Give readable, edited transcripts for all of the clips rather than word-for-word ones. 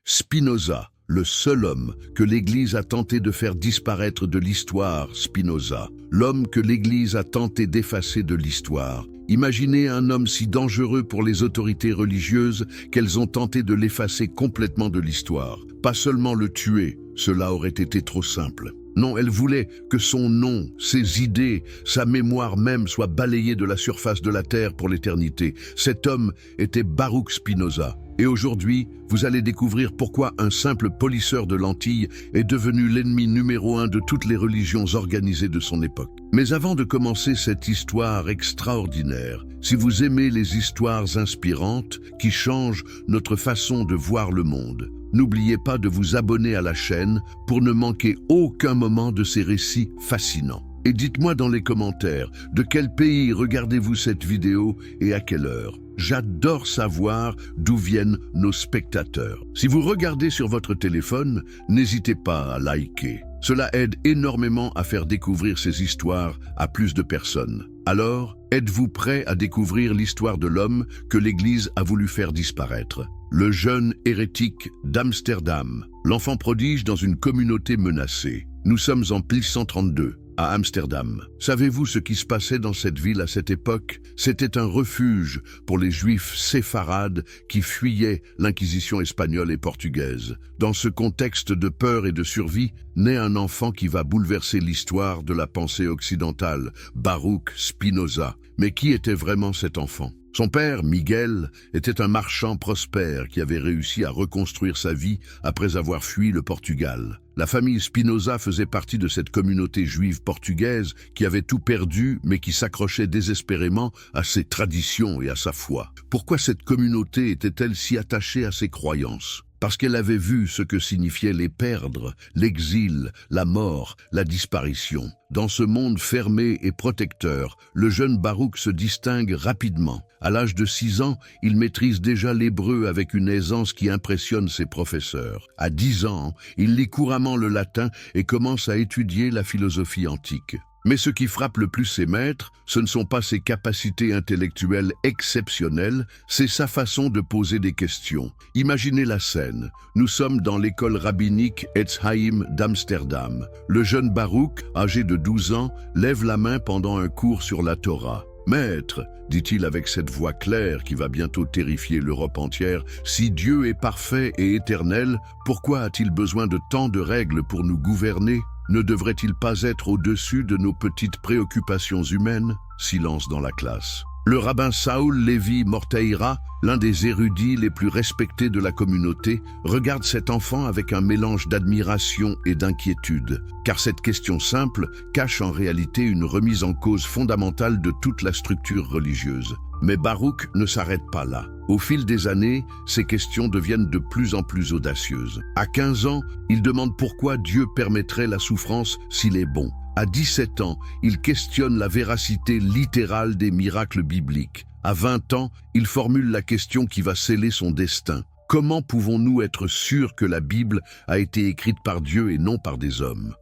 Spinoza, le seul homme que l'Église a tenté de faire disparaître de l'histoire. Spinoza, l'homme que l'Église a tenté d'effacer de l'histoire. Imaginez un homme si dangereux pour les autorités religieuses qu'elles ont tenté de l'effacer complètement de l'histoire. Pas seulement le tuer, cela aurait été trop simple. Non, elles voulaient que son nom, ses idées, sa mémoire même soient balayées de la surface de la terre pour l'éternité. Cet homme était Baruch Spinoza. Et aujourd'hui, vous allez découvrir pourquoi un simple polisseur de lentilles est devenu l'ennemi numéro 1 de toutes les religions organisées de son époque. Mais avant de commencer cette histoire extraordinaire, si vous aimez les histoires inspirantes qui changent notre façon de voir le monde, n'oubliez pas de vous abonner à la chaîne pour ne manquer aucun moment de ces récits fascinants. Et dites-moi dans les commentaires, de quel pays regardez-vous cette vidéo et à quelle heure? J'adore savoir d'où viennent nos spectateurs. Si vous regardez sur votre téléphone, n'hésitez pas à liker. Cela aide énormément à faire découvrir ces histoires à plus de personnes. Alors, êtes-vous prêt à découvrir l'histoire de l'homme que l'Église a voulu faire disparaître? Le jeune hérétique d'Amsterdam, l'enfant prodige dans une communauté menacée. Nous sommes en 1132. À Amsterdam. Savez-vous ce qui se passait dans cette ville à cette époque? C'était un refuge pour les juifs séfarades qui fuyaient l'Inquisition espagnole et portugaise. Dans ce contexte de peur et de survie, naît un enfant qui va bouleverser l'histoire de la pensée occidentale, Baruch Spinoza. Mais qui était vraiment cet enfant? Son père, Miguel, était un marchand prospère qui avait réussi à reconstruire sa vie après avoir fui le Portugal. La famille Spinoza faisait partie de cette communauté juive portugaise qui avait tout perdu mais qui s'accrochait désespérément à ses traditions et à sa foi. Pourquoi cette communauté était-elle si attachée à ses croyances? Parce qu'elle avait vu ce que signifiait les perdre, l'exil, la mort, la disparition. Dans ce monde fermé et protecteur, le jeune Baruch se distingue rapidement. À l'âge de 6 ans, il maîtrise déjà l'hébreu avec une aisance qui impressionne ses professeurs. À 10 ans, il lit couramment le latin et commence à étudier la philosophie antique. Mais ce qui frappe le plus ses maîtres, ce ne sont pas ses capacités intellectuelles exceptionnelles, c'est sa façon de poser des questions. Imaginez la scène. Nous sommes dans l'école rabbinique Etz Haïm d'Amsterdam. Le jeune Baruch, âgé de 12 ans, lève la main pendant un cours sur la Torah. « Maître, dit-il avec cette voix claire qui va bientôt terrifier l'Europe entière, si Dieu est parfait et éternel, pourquoi a-t-il besoin de tant de règles pour nous gouverner ? Ne devrait-il pas être au-dessus de nos petites préoccupations humaines ?» Silence dans la classe. Le rabbin Saoul Lévi Morteira, l'un des érudits les plus respectés de la communauté, regarde cet enfant avec un mélange d'admiration et d'inquiétude, car cette question simple cache en réalité une remise en cause fondamentale de toute la structure religieuse. Mais Baruch ne s'arrête pas là. Au fil des années, ces questions deviennent de plus en plus audacieuses. À 15 ans, il demande pourquoi Dieu permettrait la souffrance s'il est bon. À 17 ans, il questionne la véracité littérale des miracles bibliques. À 20 ans, il formule la question qui va sceller son destin. Comment pouvons-nous être sûrs que la Bible a été écrite par Dieu et non par des hommes?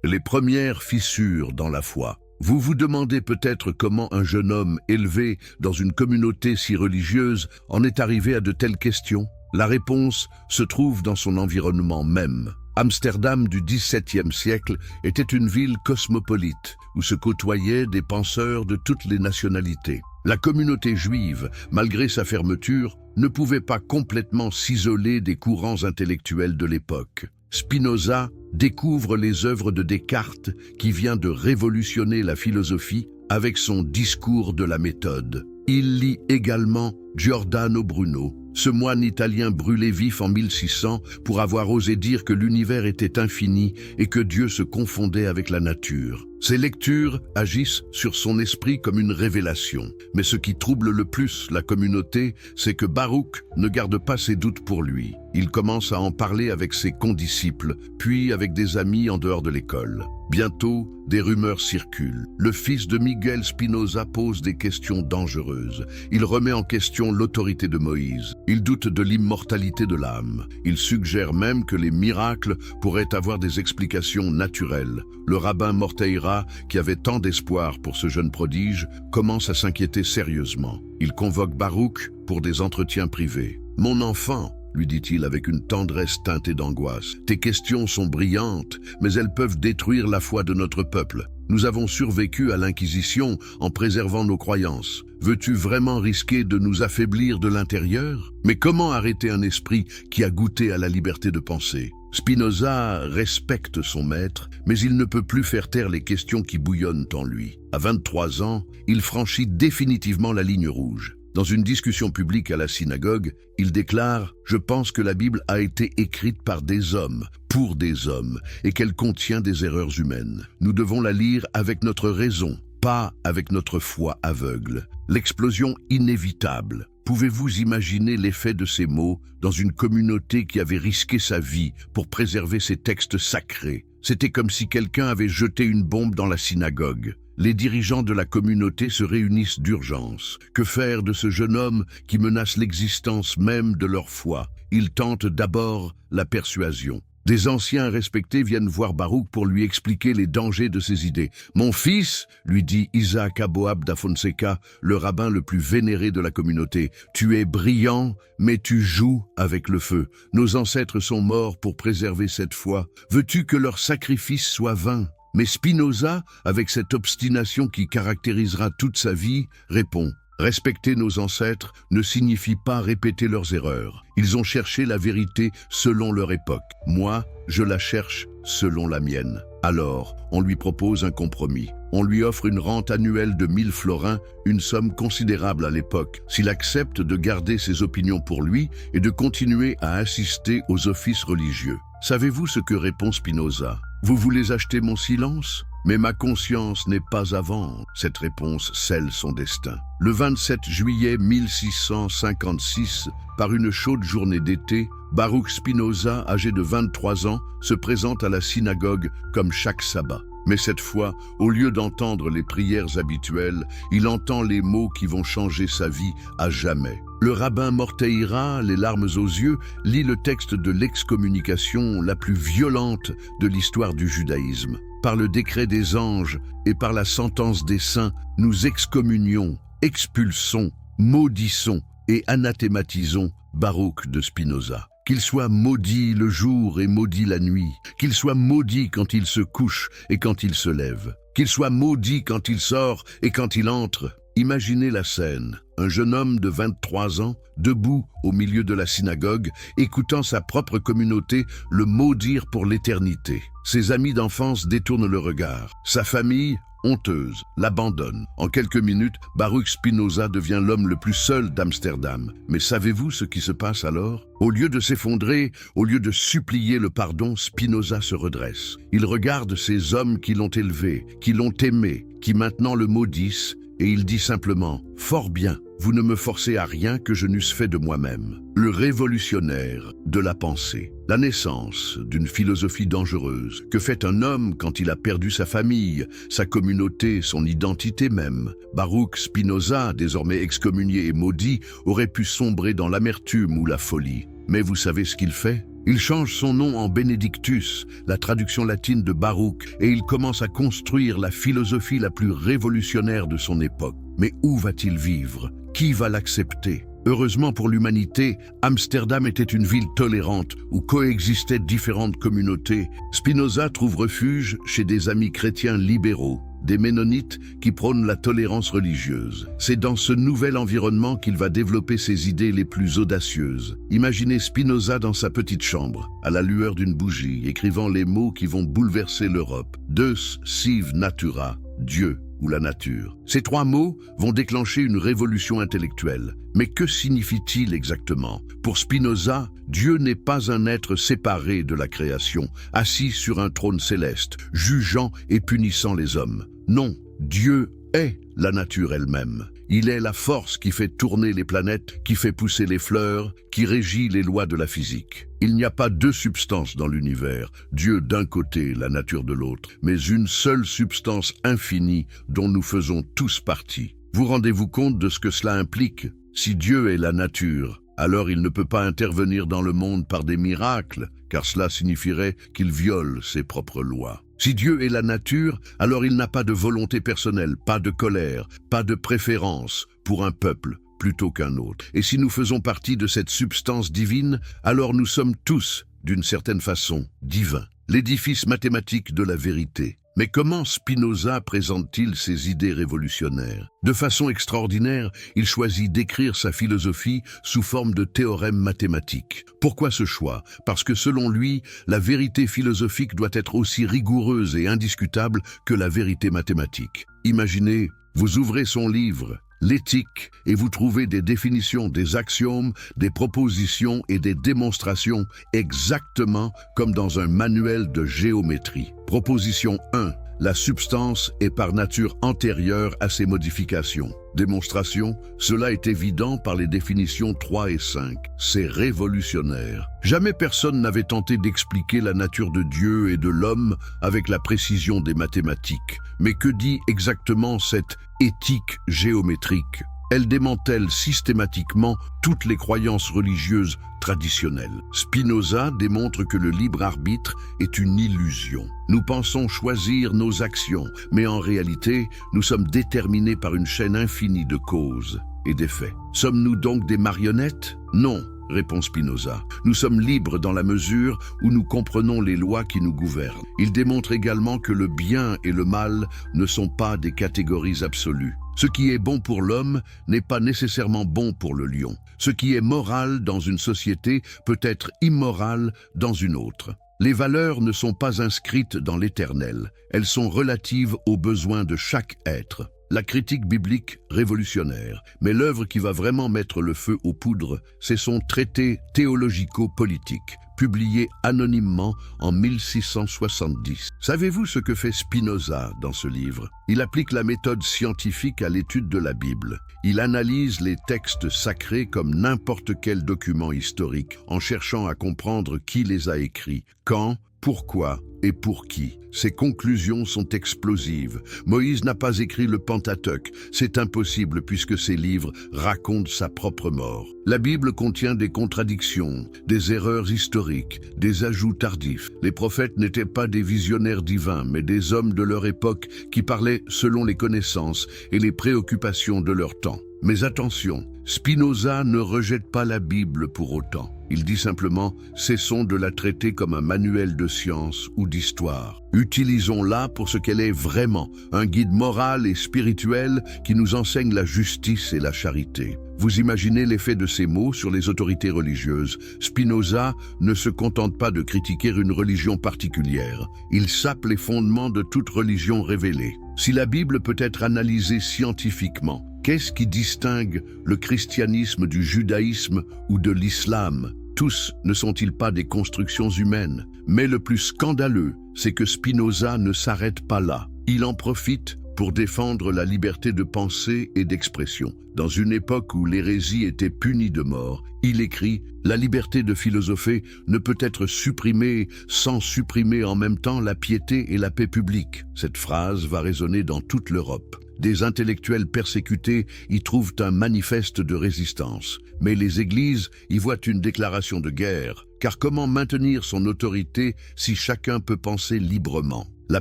Les premières fissures dans la foi. Vous vous demandez peut-être comment un jeune homme élevé dans une communauté si religieuse en est arrivé à de telles questions. La réponse se trouve dans son environnement même. Amsterdam du XVIIe siècle était une ville cosmopolite où se côtoyaient des penseurs de toutes les nationalités. La communauté juive, malgré sa fermeture, ne pouvait pas complètement s'isoler des courants intellectuels de l'époque. Spinoza découvre les œuvres de Descartes qui vient de révolutionner la philosophie avec son discours de la méthode. Il lit également Giordano Bruno, ce moine italien brûlé vif en 1600 pour avoir osé dire que l'univers était infini et que Dieu se confondait avec la nature. Ces lectures agissent sur son esprit comme une révélation. Mais ce qui trouble le plus la communauté, c'est que Baruch ne garde pas ses doutes pour lui. Il commence à en parler avec ses condisciples, puis avec des amis en dehors de l'école. Bientôt, des rumeurs circulent. Le fils de Miguel Spinoza pose des questions dangereuses. Il remet en question l'autorité de Moïse. Il doute de l'immortalité de l'âme. Il suggère même que les miracles pourraient avoir des explications naturelles. Le rabbin Morteira, qui avait tant d'espoir pour ce jeune prodige, commence à s'inquiéter sérieusement. Il convoque Baruch pour des entretiens privés. « Mon enfant, lui dit-il avec une tendresse teintée d'angoisse. Tes questions sont brillantes, mais elles peuvent détruire la foi de notre peuple. Nous avons survécu à l'Inquisition en préservant nos croyances. Veux-tu vraiment risquer de nous affaiblir de l'intérieur? Mais comment arrêter un esprit qui a goûté à la liberté de penser? Spinoza respecte son maître, mais il ne peut plus faire taire les questions qui bouillonnent en lui. À 23 ans, il franchit définitivement la ligne rouge. Dans une discussion publique à la synagogue, il déclare « Je pense que la Bible a été écrite par des hommes, pour des hommes, et qu'elle contient des erreurs humaines. Nous devons la lire avec notre raison, pas avec notre foi aveugle. L'explosion inévitable. Pouvez-vous imaginer l'effet de ces mots dans une communauté qui avait risqué sa vie pour préserver ses textes sacrés? C'était comme si quelqu'un avait jeté une bombe dans la synagogue. Les dirigeants de la communauté se réunissent d'urgence. Que faire de ce jeune homme qui menace l'existence même de leur foi? Ils tentent d'abord la persuasion. Des anciens respectés viennent voir Baruch pour lui expliquer les dangers de ses idées. « Mon fils, lui dit Isaac Aboab da Fonseca, le rabbin le plus vénéré de la communauté, tu es brillant, mais tu joues avec le feu. Nos ancêtres sont morts pour préserver cette foi. Veux-tu que leur sacrifice soit vain ?» Mais Spinoza, avec cette obstination qui caractérisera toute sa vie, répond « Respecter nos ancêtres ne signifie pas répéter leurs erreurs. Ils ont cherché la vérité selon leur époque. Moi, je la cherche selon la mienne. » Alors, on lui propose un compromis. On lui offre une rente annuelle de 1000 florins, une somme considérable à l'époque, s'il accepte de garder ses opinions pour lui et de continuer à assister aux offices religieux. Savez-vous ce que répond Spinoza? Vous voulez acheter mon silence? Mais ma conscience n'est pas à vendre. Cette réponse scelle son destin. Le 27 juillet 1656, par une chaude journée d'été, Baruch Spinoza, âgé de 23 ans, se présente à la synagogue comme chaque sabbat. Mais cette fois, au lieu d'entendre les prières habituelles, il entend les mots qui vont changer sa vie à jamais. Le rabbin Morteira, les larmes aux yeux, lit le texte de l'excommunication la plus violente de l'histoire du judaïsme. Par le décret des anges et par la sentence des saints, nous excommunions, expulsons, maudissons et anathématisons Baruch de Spinoza. Qu'il soit maudit le jour et maudit la nuit, qu'il soit maudit quand il se couche et quand il se lève, qu'il soit maudit quand il sort et quand il entre. Imaginez la scène, un jeune homme de 23 ans, debout au milieu de la synagogue, écoutant sa propre communauté le maudire pour l'éternité. Ses amis d'enfance détournent le regard. Sa famille, honteuse, l'abandonne. En quelques minutes, Baruch Spinoza devient l'homme le plus seul d'Amsterdam. Mais savez-vous ce qui se passe alors? Au lieu de s'effondrer, au lieu de supplier le pardon, Spinoza se redresse. Il regarde ces hommes qui l'ont élevé, qui l'ont aimé, qui maintenant le maudissent, et il dit simplement « Fort bien, vous ne me forcez à rien que je n'eusse fait de moi-même. » Le révolutionnaire de la pensée. La naissance d'une philosophie dangereuse. Que fait un homme quand il a perdu sa famille, sa communauté, son identité même? Baruch Spinoza, désormais excommunié et maudit, aurait pu sombrer dans l'amertume ou la folie. Mais vous savez ce qu'il fait? Il change son nom en Benedictus, la traduction latine de Baruch, et il commence à construire la philosophie la plus révolutionnaire de son époque. Mais où va-t-il vivre? Qui va l'accepter? Heureusement pour l'humanité, Amsterdam était une ville tolérante où coexistaient différentes communautés. Spinoza trouve refuge chez des amis chrétiens libéraux, des ménonites qui prônent la tolérance religieuse. C'est dans ce nouvel environnement qu'il va développer ses idées les plus audacieuses. Imaginez Spinoza dans sa petite chambre, à la lueur d'une bougie, écrivant les mots qui vont bouleverser l'Europe. Deus sive natura, Dieu ou la nature. Ces trois mots vont déclencher une révolution intellectuelle. Mais que signifie-t-il exactement? Pour Spinoza, Dieu n'est pas un être séparé de la création, assis sur un trône céleste, jugeant et punissant les hommes. Non, Dieu est la nature elle-même. Il est la force qui fait tourner les planètes, qui fait pousser les fleurs, qui régit les lois de la physique. Il n'y a pas deux substances dans l'univers, Dieu d'un côté, la nature de l'autre, mais une seule substance infinie dont nous faisons tous partie. Vous rendez-vous compte de ce que cela implique? Si Dieu est la nature, alors il ne peut pas intervenir dans le monde par des miracles, car cela signifierait qu'il viole ses propres lois. Si Dieu est la nature, alors il n'a pas de volonté personnelle, pas de colère, pas de préférence pour un peuple, plutôt qu'un autre. Et si nous faisons partie de cette substance divine, alors nous sommes tous, d'une certaine façon, divins. L'édifice mathématique de la vérité. Mais comment Spinoza présente-t-il ses idées révolutionnaires? De façon extraordinaire, il choisit d'écrire sa philosophie sous forme de théorèmes mathématiques. Pourquoi ce choix? Parce que selon lui, la vérité philosophique doit être aussi rigoureuse et indiscutable que la vérité mathématique. Imaginez, vous ouvrez son livre, L'éthique, et vous trouvez des définitions, des axiomes, des propositions et des démonstrations exactement comme dans un manuel de géométrie. Proposition 1. La substance est par nature antérieure à ses modifications. Démonstration, cela est évident par les définitions 3 et 5. C'est révolutionnaire. Jamais personne n'avait tenté d'expliquer la nature de Dieu et de l'homme avec la précision des mathématiques. Mais que dit exactement cette éthique géométrique? Elle démantèle systématiquement toutes les croyances religieuses traditionnelles. Spinoza démontre que le libre arbitre est une illusion. Nous pensons choisir nos actions, mais en réalité, nous sommes déterminés par une chaîne infinie de causes et d'effets. Sommes-nous donc des marionnettes? Non, répond Spinoza. Nous sommes libres dans la mesure où nous comprenons les lois qui nous gouvernent. Il démontre également que le bien et le mal ne sont pas des catégories absolues. Ce qui est bon pour l'homme n'est pas nécessairement bon pour le lion. Ce qui est moral dans une société peut être immoral dans une autre. Les valeurs ne sont pas inscrites dans l'éternel. Elles sont relatives aux besoins de chaque être. La critique biblique révolutionnaire, mais l'œuvre qui va vraiment mettre le feu aux poudres, c'est son traité théologico-politique, publié anonymement en 1670. Savez-vous ce que fait Spinoza dans ce livre? Il applique la méthode scientifique à l'étude de la Bible. Il analyse les textes sacrés comme n'importe quel document historique, en cherchant à comprendre qui les a écrits, quand, pourquoi et pour qui. Ses conclusions sont explosives. Moïse n'a pas écrit le Pentateuque. C'est impossible puisque ses livres racontent sa propre mort. La Bible contient des contradictions, des erreurs historiques, des ajouts tardifs. Les prophètes n'étaient pas des visionnaires divins, mais des hommes de leur époque qui parlaient selon les connaissances et les préoccupations de leur temps. Mais attention, Spinoza ne rejette pas la Bible pour autant. Il dit simplement « cessons de la traiter comme un manuel de science ou d'histoire. Utilisons-la pour ce qu'elle est vraiment, un guide moral et spirituel qui nous enseigne la justice et la charité. » Vous imaginez l'effet de ces mots sur les autorités religieuses. Spinoza ne se contente pas de critiquer une religion particulière. Il sape les fondements de toute religion révélée. Si la Bible peut être analysée scientifiquement, qu'est-ce qui distingue le christianisme du judaïsme ou de l'islam? Tous ne sont-ils pas des constructions humaines? Mais le plus scandaleux, c'est que Spinoza ne s'arrête pas là. Il en profite pour défendre la liberté de pensée et d'expression. Dans une époque où l'hérésie était punie de mort, il écrit « La liberté de philosopher ne peut être supprimée sans supprimer en même temps la piété et la paix publique. » Cette phrase va résonner dans toute l'Europe. Des intellectuels persécutés y trouvent un manifeste de résistance. Mais les églises y voient une déclaration de guerre. Car comment maintenir son autorité si chacun peut penser librement? La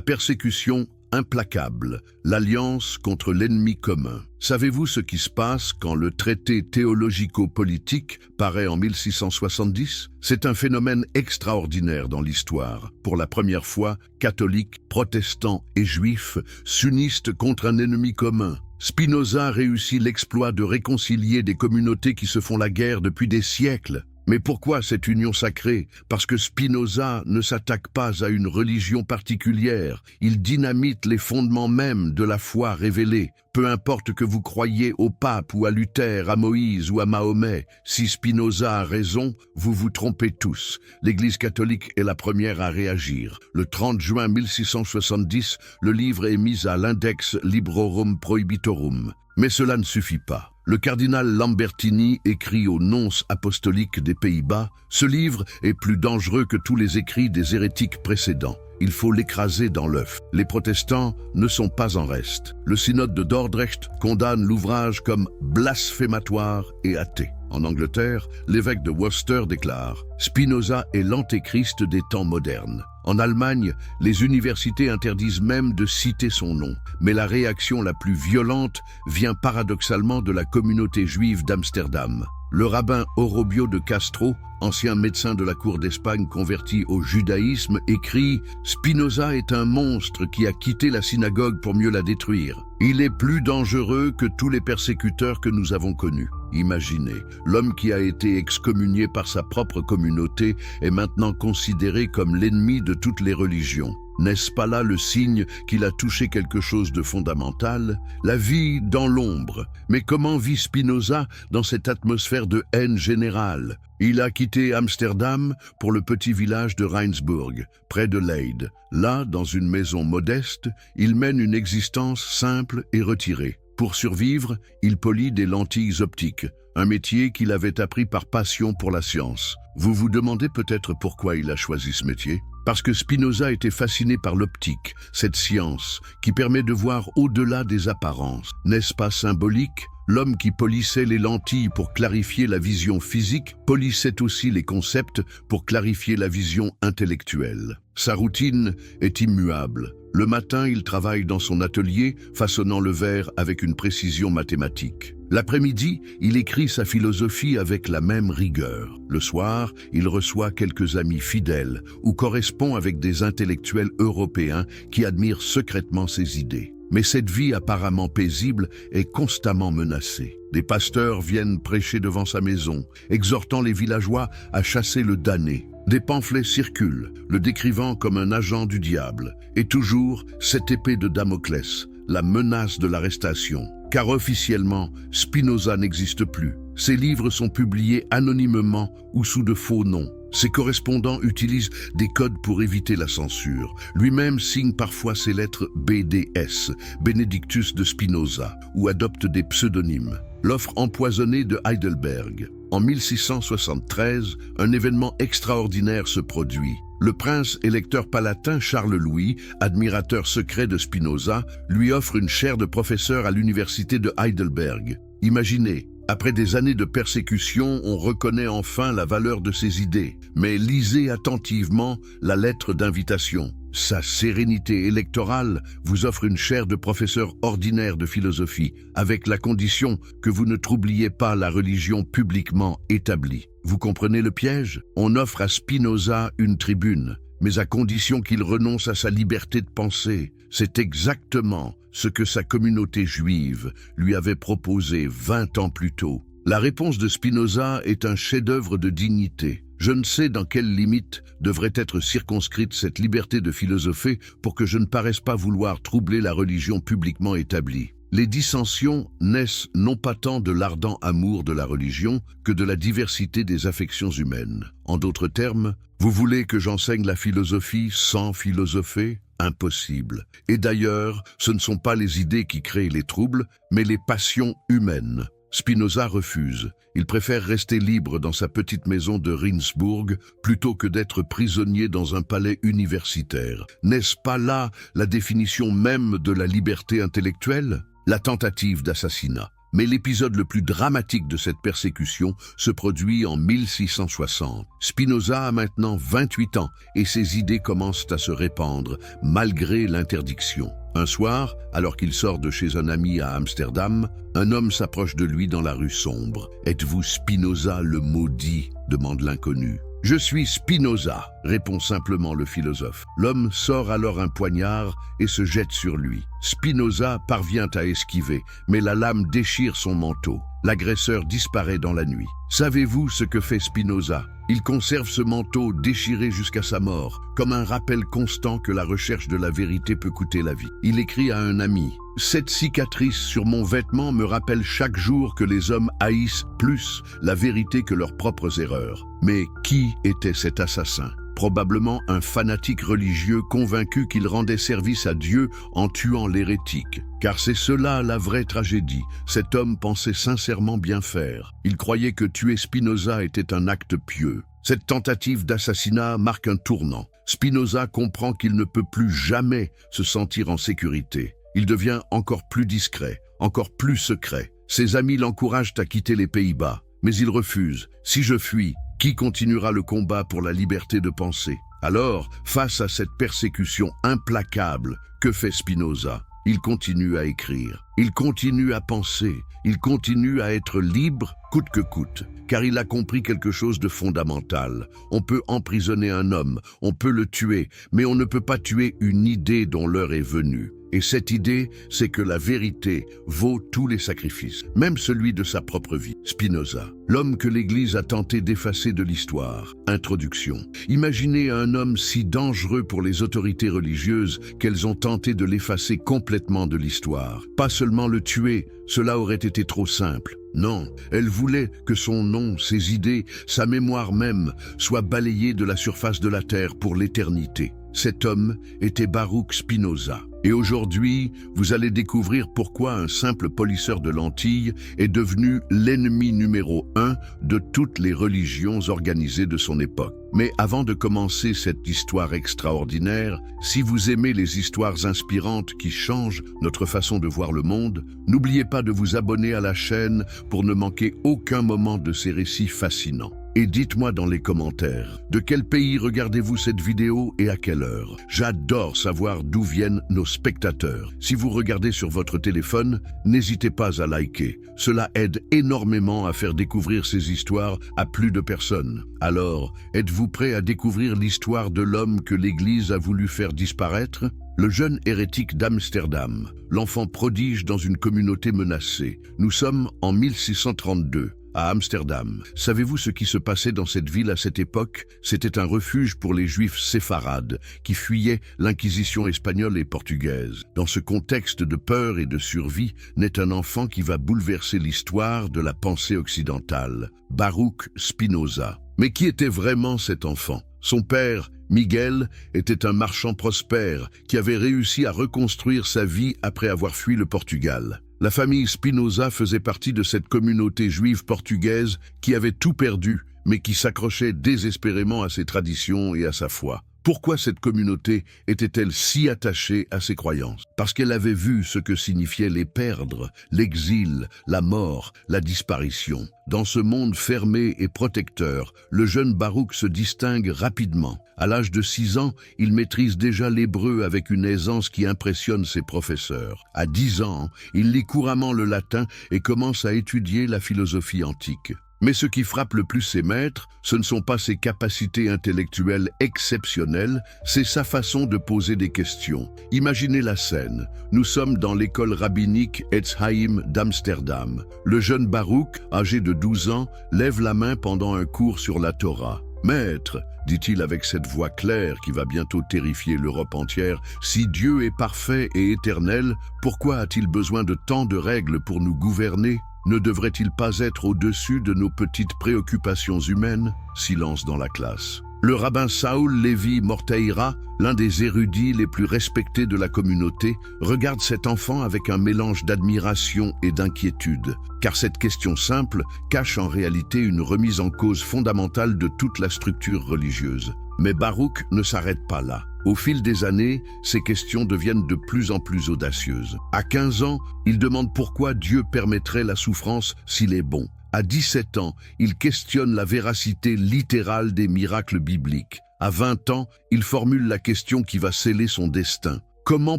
persécution implacable, l'alliance contre l'ennemi commun. Savez-vous ce qui se passe quand le traité théologico-politique paraît en 1670? C'est un phénomène extraordinaire dans l'histoire. Pour la première fois, catholiques, protestants et juifs s'unissent contre un ennemi commun. Spinoza réussit l'exploit de réconcilier des communautés qui se font la guerre depuis des siècles. Mais pourquoi cette union sacrée? Parce que Spinoza ne s'attaque pas à une religion particulière. Il dynamite les fondements mêmes de la foi révélée. Peu importe que vous croyiez au pape ou à Luther, à Moïse ou à Mahomet, si Spinoza a raison, vous vous trompez tous. L'Église catholique est la première à réagir. Le 30 juin 1670, le livre est mis à l'Index Librorum Prohibitorum. Mais cela ne suffit pas. Le cardinal Lambertini écrit au nonce apostolique des Pays-Bas « Ce livre est plus dangereux que tous les écrits des hérétiques précédents. Il faut l'écraser dans l'œuf. Les protestants ne sont pas en reste. Le synode de Dordrecht condamne l'ouvrage comme blasphématoire et athée. En Angleterre, l'évêque de Worcester déclare « Spinoza est l'antéchrist des temps modernes. » En Allemagne, les universités interdisent même de citer son nom. Mais la réaction la plus violente vient paradoxalement de la communauté juive d'Amsterdam. Le rabbin Orobio de Castro, ancien médecin de la cour d'Espagne converti au judaïsme, écrit « Spinoza est un monstre qui a quitté la synagogue pour mieux la détruire. Il est plus dangereux que tous les persécuteurs que nous avons connus. » Imaginez, l'homme qui a été excommunié par sa propre communauté est maintenant considéré comme l'ennemi de toutes les religions. N'est-ce pas là le signe qu'il a touché quelque chose de fondamental? La vie dans l'ombre. Mais comment vit Spinoza dans cette atmosphère de haine générale? Il a quitté Amsterdam pour le petit village de Rijnsburg, près de Leyde. Là, dans une maison modeste, il mène une existence simple et retirée. Pour survivre, il polit des lentilles optiques, un métier qu'il avait appris par passion pour la science. Vous vous demandez peut-être pourquoi il a choisi ce métier? Parce que Spinoza était fasciné par l'optique, cette science qui permet de voir au-delà des apparences. N'est-ce pas symbolique? L'homme qui polissait les lentilles pour clarifier la vision physique polissait aussi les concepts pour clarifier la vision intellectuelle. Sa routine est immuable. Le matin, il travaille dans son atelier, façonnant le verre avec une précision mathématique. L'après-midi, il écrit sa philosophie avec la même rigueur. Le soir, il reçoit quelques amis fidèles ou correspond avec des intellectuels européens qui admirent secrètement ses idées. Mais cette vie apparemment paisible est constamment menacée. Des pasteurs viennent prêcher devant sa maison, exhortant les villageois à chasser le damné. Des pamphlets circulent, le décrivant comme un agent du diable. Et toujours, cette épée de Damoclès, la menace de l'arrestation. Car officiellement, Spinoza n'existe plus. Ses livres sont publiés anonymement ou sous de faux noms. Ses correspondants utilisent des codes pour éviter la censure. Lui-même signe parfois ses lettres BDS, Benedictus de Spinoza, ou adopte des pseudonymes. L'offre empoisonnée de Heidelberg. En 1673, un événement extraordinaire se produit. Le prince électeur palatin Charles-Louis, admirateur secret de Spinoza, lui offre une chaire de professeur à l'université de Heidelberg. Imaginez, après des années de persécution, on reconnaît enfin la valeur de ses idées. Mais lisez attentivement la lettre d'invitation. Sa sérénité électorale vous offre une chaire de professeur ordinaire de philosophie, avec la condition que vous ne troubliez pas la religion publiquement établie. Vous comprenez le piège? On offre à Spinoza une tribune, mais à condition qu'il renonce à sa liberté de penser. C'est exactement ce que sa communauté juive lui avait proposé 20 ans plus tôt. La réponse de Spinoza est un chef-d'œuvre de dignité. Je ne sais dans quelles limites devrait être circonscrite cette liberté de philosopher pour que je ne paraisse pas vouloir troubler la religion publiquement établie. Les dissensions naissent non pas tant de l'ardent amour de la religion que de la diversité des affections humaines. En d'autres termes, vous voulez que j'enseigne la philosophie sans philosopher? Impossible. Et d'ailleurs, ce ne sont pas les idées qui créent les troubles, mais les passions humaines. Spinoza refuse. Il préfère rester libre dans sa petite maison de Rijnsburg plutôt que d'être prisonnier dans un palais universitaire. N'est-ce pas là la définition même de la liberté intellectuelle? La tentative d'assassinat. Mais l'épisode le plus dramatique de cette persécution se produit en 1660. Spinoza a maintenant 28 ans et ses idées commencent à se répandre, malgré l'interdiction. Un soir, alors qu'il sort de chez un ami à Amsterdam, un homme s'approche de lui dans la rue sombre. « Êtes-vous Spinoza le maudit ?» demande l'inconnu. « Je suis Spinoza », répond simplement le philosophe. L'homme sort alors un poignard et se jette sur lui. Spinoza parvient à esquiver, mais la lame déchire son manteau. L'agresseur disparaît dans la nuit. Savez-vous ce que fait Spinoza? Il conserve ce manteau déchiré jusqu'à sa mort, comme un rappel constant que la recherche de la vérité peut coûter la vie. Il écrit à un ami: « Cette cicatrice sur mon vêtement me rappelle chaque jour que les hommes haïssent plus la vérité que leurs propres erreurs. » Mais qui était cet assassin? Probablement un fanatique religieux convaincu qu'il rendait service à Dieu en tuant l'hérétique. Car c'est cela la vraie tragédie. Cet homme pensait sincèrement bien faire. Il croyait que tuer Spinoza était un acte pieux. Cette tentative d'assassinat marque un tournant. Spinoza comprend qu'il ne peut plus jamais se sentir en sécurité. Il devient encore plus discret, encore plus secret. Ses amis l'encouragent à quitter les Pays-Bas, mais il refuse. « Si je fuis, Qui continuera le combat pour la liberté de penser? Alors, face à cette persécution implacable, que fait Spinoza? Il continue à écrire, il continue à penser, il continue à être libre coûte que coûte, car il a compris quelque chose de fondamental. On peut emprisonner un homme, on peut le tuer, mais on ne peut pas tuer une idée dont l'heure est venue. Et cette idée, c'est que la vérité vaut tous les sacrifices, même celui de sa propre vie. Spinoza, l'homme que l'Église a tenté d'effacer de l'histoire. Introduction. Imaginez un homme si dangereux pour les autorités religieuses qu'elles ont tenté de l'effacer complètement de l'histoire. Pas seulement le tuer, cela aurait été trop simple. Non, elles voulaient que son nom, ses idées, sa mémoire même, soient balayés de la surface de la terre pour l'éternité. Cet homme était Baruch Spinoza. Et aujourd'hui, vous allez découvrir pourquoi un simple polisseur de lentilles est devenu l'ennemi numéro 1 de toutes les religions organisées de son époque. Mais avant de commencer cette histoire extraordinaire, si vous aimez les histoires inspirantes qui changent notre façon de voir le monde, n'oubliez pas de vous abonner à la chaîne pour ne manquer aucun moment de ces récits fascinants. Et dites-moi dans les commentaires, de quel pays regardez-vous cette vidéo et à quelle heure? J'adore savoir d'où viennent nos spectateurs. Si vous regardez sur votre téléphone, n'hésitez pas à liker. Cela aide énormément à faire découvrir ces histoires à plus de personnes. Alors, êtes-vous prêt à découvrir l'histoire de l'homme que l'Église a voulu faire disparaître? Le jeune hérétique d'Amsterdam, l'enfant prodige dans une communauté menacée. Nous sommes en 1632. À Amsterdam. Savez-vous ce qui se passait dans cette ville à cette époque? C'était un refuge pour les juifs séfarades qui fuyaient l'inquisition espagnole et portugaise. Dans ce contexte de peur et de survie, naît un enfant qui va bouleverser l'histoire de la pensée occidentale, Baruch Spinoza. Mais qui était vraiment cet enfant? Son père, Miguel, était un marchand prospère qui avait réussi à reconstruire sa vie après avoir fui le Portugal. La famille Spinoza faisait partie de cette communauté juive portugaise qui avait tout perdu, mais qui s'accrochait désespérément à ses traditions et à sa foi. Pourquoi cette communauté était-elle si attachée à ses croyances? Parce qu'elle avait vu ce que signifiaient les perdre, l'exil, la mort, la disparition. Dans ce monde fermé et protecteur, le jeune Baruch se distingue rapidement. À l'âge de 6 ans, il maîtrise déjà l'hébreu avec une aisance qui impressionne ses professeurs. À 10 ans, il lit couramment le latin et commence à étudier la philosophie antique. Mais ce qui frappe le plus ses maîtres, ce ne sont pas ses capacités intellectuelles exceptionnelles, c'est sa façon de poser des questions. Imaginez la scène. Nous sommes dans l'école rabbinique Etz Haïm d'Amsterdam. Le jeune Baruch, âgé de 12 ans, lève la main pendant un cours sur la Torah. « Maître, dit-il avec cette voix claire qui va bientôt terrifier l'Europe entière, si Dieu est parfait et éternel, pourquoi a-t-il besoin de tant de règles pour nous gouverner ? Ne devrait-il pas être au-dessus de nos petites préoccupations humaines? » Silence dans la classe. Le rabbin Saoul Lévi Morteira, l'un des érudits les plus respectés de la communauté, regarde cet enfant avec un mélange d'admiration et d'inquiétude, car cette question simple cache en réalité une remise en cause fondamentale de toute la structure religieuse. Mais Baruch ne s'arrête pas là. Au fil des années, ces questions deviennent de plus en plus audacieuses. À 15 ans, il demande pourquoi Dieu permettrait la souffrance s'il est bon. À 17 ans, il questionne la véracité littérale des miracles bibliques. À 20 ans, il formule la question qui va sceller son destin. Comment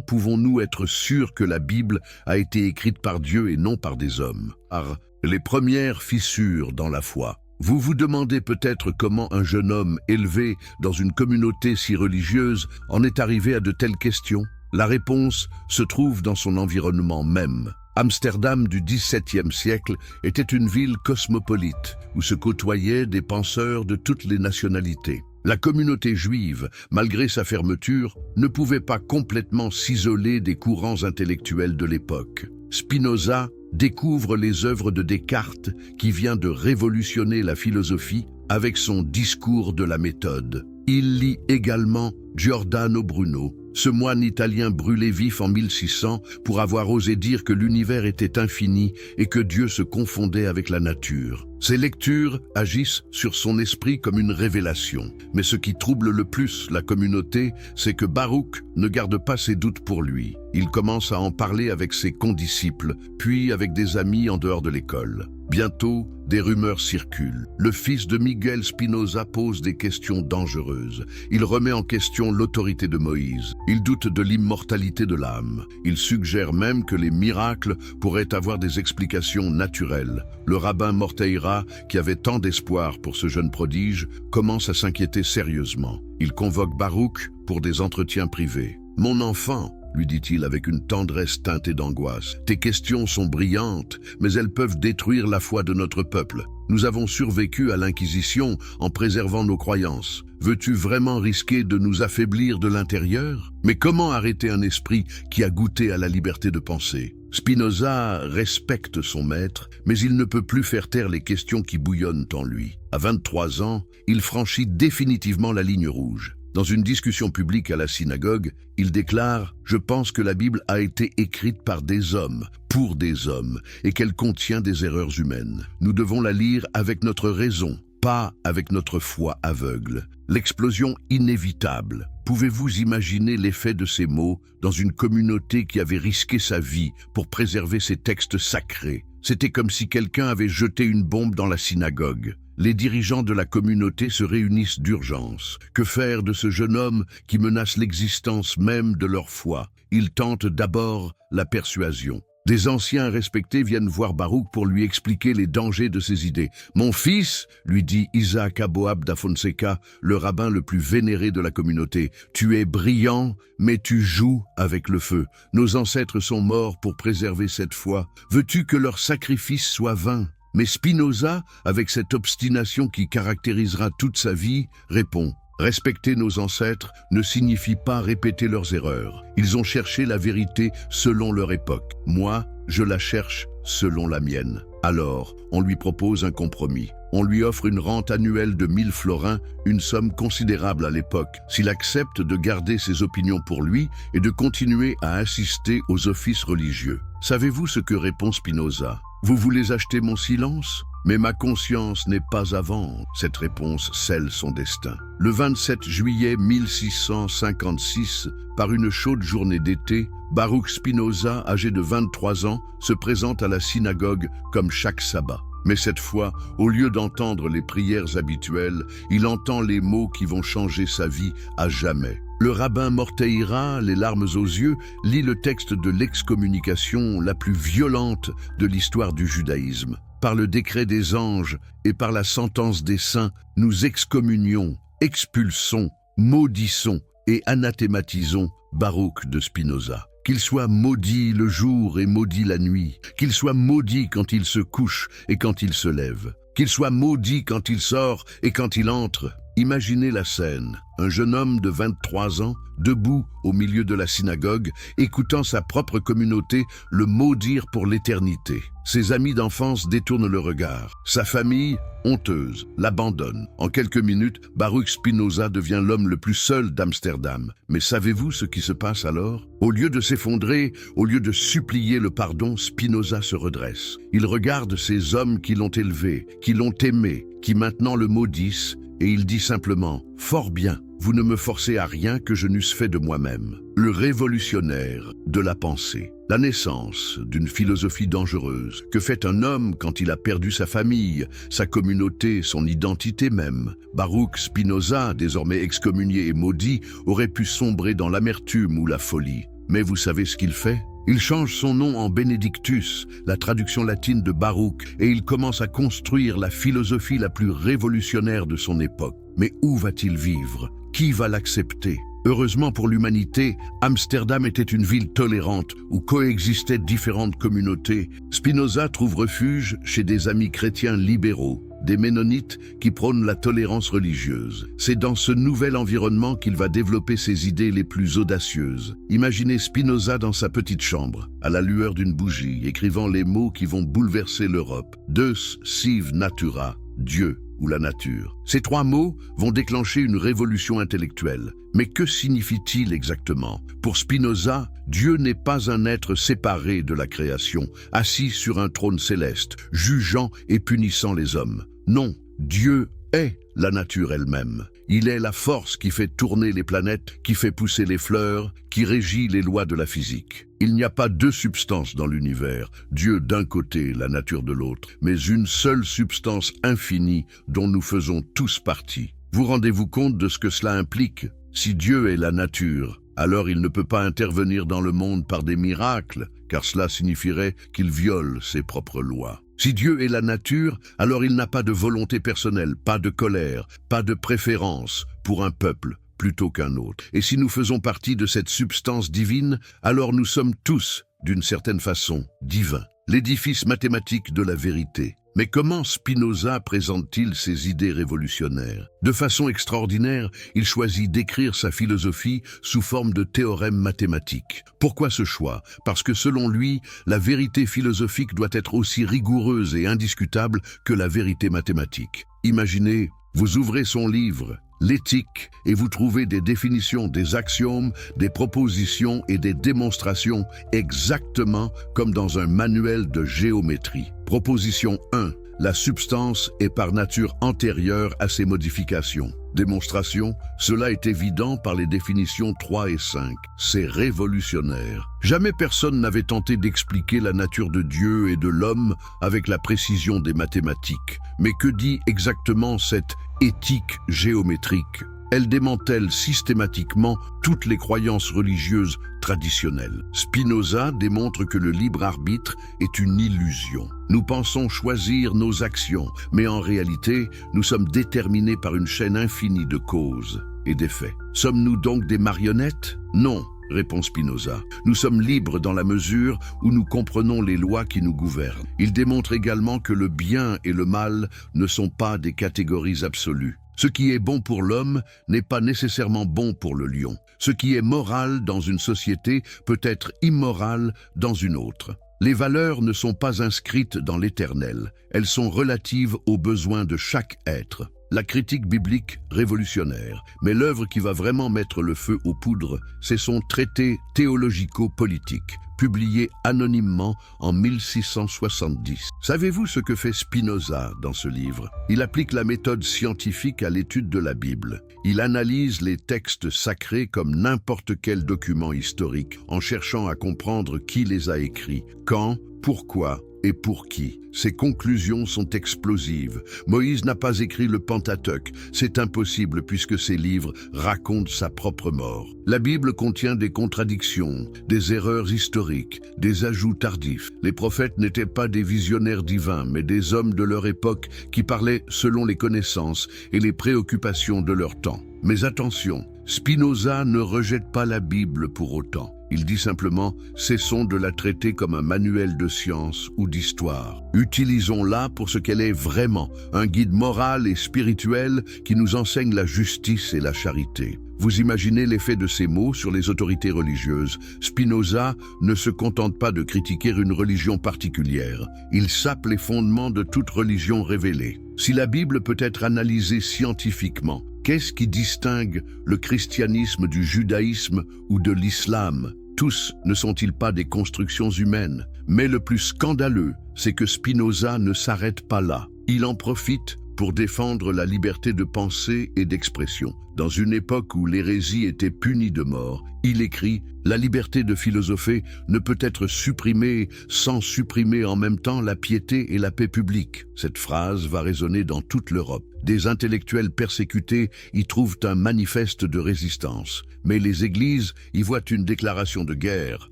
pouvons-nous être sûrs que la Bible a été écrite par Dieu et non par des hommes? Par les premières fissures dans la foi. Vous vous demandez peut-être comment un jeune homme élevé dans une communauté si religieuse en est arrivé à de telles questions. La réponse se trouve dans son environnement même. Amsterdam du XVIIe siècle était une ville cosmopolite où se côtoyaient des penseurs de toutes les nationalités. La communauté juive, malgré sa fermeture, ne pouvait pas complètement s'isoler des courants intellectuels de l'époque. Spinoza découvre les œuvres de Descartes qui vient de révolutionner la philosophie avec son discours de la méthode. Il lit également Giordano Bruno, ce moine italien brûlé vif en 1600 pour avoir osé dire que l'univers était infini et que Dieu se confondait avec la nature. Ces lectures agissent sur son esprit comme une révélation. Mais ce qui trouble le plus la communauté, c'est que Baruch ne garde pas ses doutes pour lui. Il commence à en parler avec ses condisciples, puis avec des amis en dehors de l'école. Bientôt, des rumeurs circulent. Le fils de Miguel Spinoza pose des questions dangereuses. Il remet en question l'autorité de Moïse. Il doute de l'immortalité de l'âme. Il suggère même que les miracles pourraient avoir des explications naturelles. Le rabbin Morteira, qui avait tant d'espoir pour ce jeune prodige, commence à s'inquiéter sérieusement. Il convoque Baruch pour des entretiens privés. « Mon enfant », lui dit-il avec une tendresse teintée d'angoisse. « Tes questions sont brillantes, mais elles peuvent détruire la foi de notre peuple. Nous avons survécu à l'Inquisition en préservant nos croyances. Veux-tu vraiment risquer de nous affaiblir de l'intérieur? Mais comment arrêter un esprit qui a goûté à la liberté de penser ?» Spinoza respecte son maître, mais il ne peut plus faire taire les questions qui bouillonnent en lui. À 23 ans, il franchit définitivement la ligne rouge. Dans une discussion publique à la synagogue, il déclare « Je pense que la Bible a été écrite par des hommes, pour des hommes, et qu'elle contient des erreurs humaines. Nous devons la lire avec notre raison, pas avec notre foi aveugle. » L'explosion inévitable. Pouvez-vous imaginer l'effet de ces mots dans une communauté qui avait risqué sa vie pour préserver ses textes sacrés? C'était comme si quelqu'un avait jeté une bombe dans la synagogue. Les dirigeants de la communauté se réunissent d'urgence. Que faire de ce jeune homme qui menace l'existence même de leur foi? Ils tentent d'abord la persuasion. Des anciens respectés viennent voir Baruch pour lui expliquer les dangers de ses idées. « Mon fils, lui dit Isaac Aboab da Fonseca, le rabbin le plus vénéré de la communauté, tu es brillant, mais tu joues avec le feu. Nos ancêtres sont morts pour préserver cette foi. Veux-tu que leur sacrifice soit vain ?» Mais Spinoza, avec cette obstination qui caractérisera toute sa vie, répond « Respecter nos ancêtres ne signifie pas répéter leurs erreurs. Ils ont cherché la vérité selon leur époque. Moi, je la cherche selon la mienne. » Alors, on lui propose un compromis. On lui offre une rente annuelle de 1000 florins, une somme considérable à l'époque, s'il accepte de garder ses opinions pour lui et de continuer à assister aux offices religieux. Savez-vous ce que répond Spinoza ? Vous voulez acheter mon silence ? Mais ma conscience n'est pas à vendre. Cette réponse scelle son destin. Le 27 juillet 1656, par une chaude journée d'été, Baruch Spinoza, âgé de 23 ans, se présente à la synagogue comme chaque sabbat. Mais cette fois, au lieu d'entendre les prières habituelles, il entend les mots qui vont changer sa vie à jamais. Le rabbin Morteira, les larmes aux yeux, lit le texte de l'excommunication la plus violente de l'histoire du judaïsme. Par le décret des anges et par la sentence des saints, nous excommunions, expulsons, maudissons et anathématisons Baruch de Spinoza. Qu'il soit maudit le jour et maudit la nuit, qu'il soit maudit quand il se couche et quand il se lève, qu'il soit maudit quand il sort et quand il entre. Imaginez la scène, un jeune homme de 23 ans, debout au milieu de la synagogue, écoutant sa propre communauté le maudire pour l'éternité. Ses amis d'enfance détournent le regard. Sa famille, honteuse, l'abandonne. En quelques minutes, Baruch Spinoza devient l'homme le plus seul d'Amsterdam. Mais savez-vous ce qui se passe alors? Au lieu de s'effondrer, au lieu de supplier le pardon, Spinoza se redresse. Il regarde ces hommes qui l'ont élevé, qui l'ont aimé, qui maintenant le maudissent, et il dit simplement « Fort bien, vous ne me forcez à rien que je n'eusse fait de moi-même. » Le révolutionnaire de la pensée. La naissance d'une philosophie dangereuse. Que fait un homme quand il a perdu sa famille, sa communauté, son identité même? Baruch Spinoza, désormais excommunié et maudit, aurait pu sombrer dans l'amertume ou la folie. Mais vous savez ce qu'il fait? Il change son nom en Benedictus, la traduction latine de Baruch, et il commence à construire la philosophie la plus révolutionnaire de son époque. Mais où va-t-il vivre? Qui va l'accepter? Heureusement pour l'humanité, Amsterdam était une ville tolérante où coexistaient différentes communautés. Spinoza trouve refuge chez des amis chrétiens libéraux, des ménonites qui prônent la tolérance religieuse. C'est dans ce nouvel environnement qu'il va développer ses idées les plus audacieuses. Imaginez Spinoza dans sa petite chambre, à la lueur d'une bougie, écrivant les mots qui vont bouleverser l'Europe. Deus sive natura. Dieu ou la nature. Ces trois mots vont déclencher une révolution intellectuelle. Mais que signifie-t-il exactement? Pour Spinoza, Dieu n'est pas un être séparé de la création, assis sur un trône céleste, jugeant et punissant les hommes. Non, Dieu est la nature elle-même. Il est la force qui fait tourner les planètes, qui fait pousser les fleurs, qui régit les lois de la physique. Il n'y a pas deux substances dans l'univers, Dieu d'un côté, la nature de l'autre, mais une seule substance infinie dont nous faisons tous partie. Vous rendez-vous compte de ce que cela implique? Si Dieu est la nature, alors il ne peut pas intervenir dans le monde par des miracles, car cela signifierait qu'il viole ses propres lois. Si Dieu est la nature, alors il n'a pas de volonté personnelle, pas de colère, pas de préférence pour un peuple plutôt qu'un autre. Et si nous faisons partie de cette substance divine, alors nous sommes tous, d'une certaine façon, divins. L'édifice mathématique de la vérité. Mais comment Spinoza présente-t-il ses idées révolutionnaires? De façon extraordinaire, il choisit d'écrire sa philosophie sous forme de théorèmes mathématiques. Pourquoi ce choix? Parce que selon lui, la vérité philosophique doit être aussi rigoureuse et indiscutable que la vérité mathématique. Imaginez, vous ouvrez son livre, L'éthique, et vous trouvez des définitions, des axiomes, des propositions et des démonstrations exactement comme dans un manuel de géométrie. Proposition 1. La substance est par nature antérieure à ses modifications. Démonstration, cela est évident par les définitions 3 et 5. C'est révolutionnaire. Jamais personne n'avait tenté d'expliquer la nature de Dieu et de l'homme avec la précision des mathématiques. Mais que dit exactement cette éthique géométrique? Elle démantèle systématiquement toutes les croyances religieuses traditionnelles. Spinoza démontre que le libre arbitre est une illusion. Nous pensons choisir nos actions, mais en réalité, nous sommes déterminés par une chaîne infinie de causes et d'effets. Sommes-nous donc des marionnettes? Non, répond Spinoza. Nous sommes libres dans la mesure où nous comprenons les lois qui nous gouvernent. Il démontre également que le bien et le mal ne sont pas des catégories absolues. Ce qui est bon pour l'homme n'est pas nécessairement bon pour le lion. Ce qui est moral dans une société peut être immoral dans une autre. Les valeurs ne sont pas inscrites dans l'éternel. Elles sont relatives aux besoins de chaque être. La critique biblique révolutionnaire, mais l'œuvre qui va vraiment mettre le feu aux poudres, c'est son traité théologico-politique, publié anonymement en 1670. Savez-vous ce que fait Spinoza dans ce livre? Il applique la méthode scientifique à l'étude de la Bible. Il analyse les textes sacrés comme n'importe quel document historique, en cherchant à comprendre qui les a écrits, quand, pourquoi et pour qui. Ses conclusions sont explosives. Moïse n'a pas écrit le Pentateuque. C'est impossible puisque ses livres racontent sa propre mort. La Bible contient des contradictions, des erreurs historiques, des ajouts tardifs. Les prophètes n'étaient pas des visionnaires divins, mais des hommes de leur époque qui parlaient selon les connaissances et les préoccupations de leur temps. Mais attention, Spinoza ne rejette pas la Bible pour autant. Il dit simplement « cessons de la traiter comme un manuel de science ou d'histoire. Utilisons-la pour ce qu'elle est vraiment, un guide moral et spirituel qui nous enseigne la justice et la charité. » Vous imaginez l'effet de ces mots sur les autorités religieuses. Spinoza ne se contente pas de critiquer une religion particulière. Il sape les fondements de toute religion révélée. Si la Bible peut être analysée scientifiquement, qu'est-ce qui distingue le christianisme du judaïsme ou de l'islam? Tous ne sont-ils pas des constructions humaines? Mais le plus scandaleux, c'est que Spinoza ne s'arrête pas là. Il en profite pour défendre la liberté de pensée et d'expression. Dans une époque où l'hérésie était punie de mort, il écrit « La liberté de philosopher ne peut être supprimée sans supprimer en même temps la piété et la paix publique. » Cette phrase va résonner dans toute l'Europe. Des intellectuels persécutés y trouvent un manifeste de résistance. Mais les églises y voient une déclaration de guerre.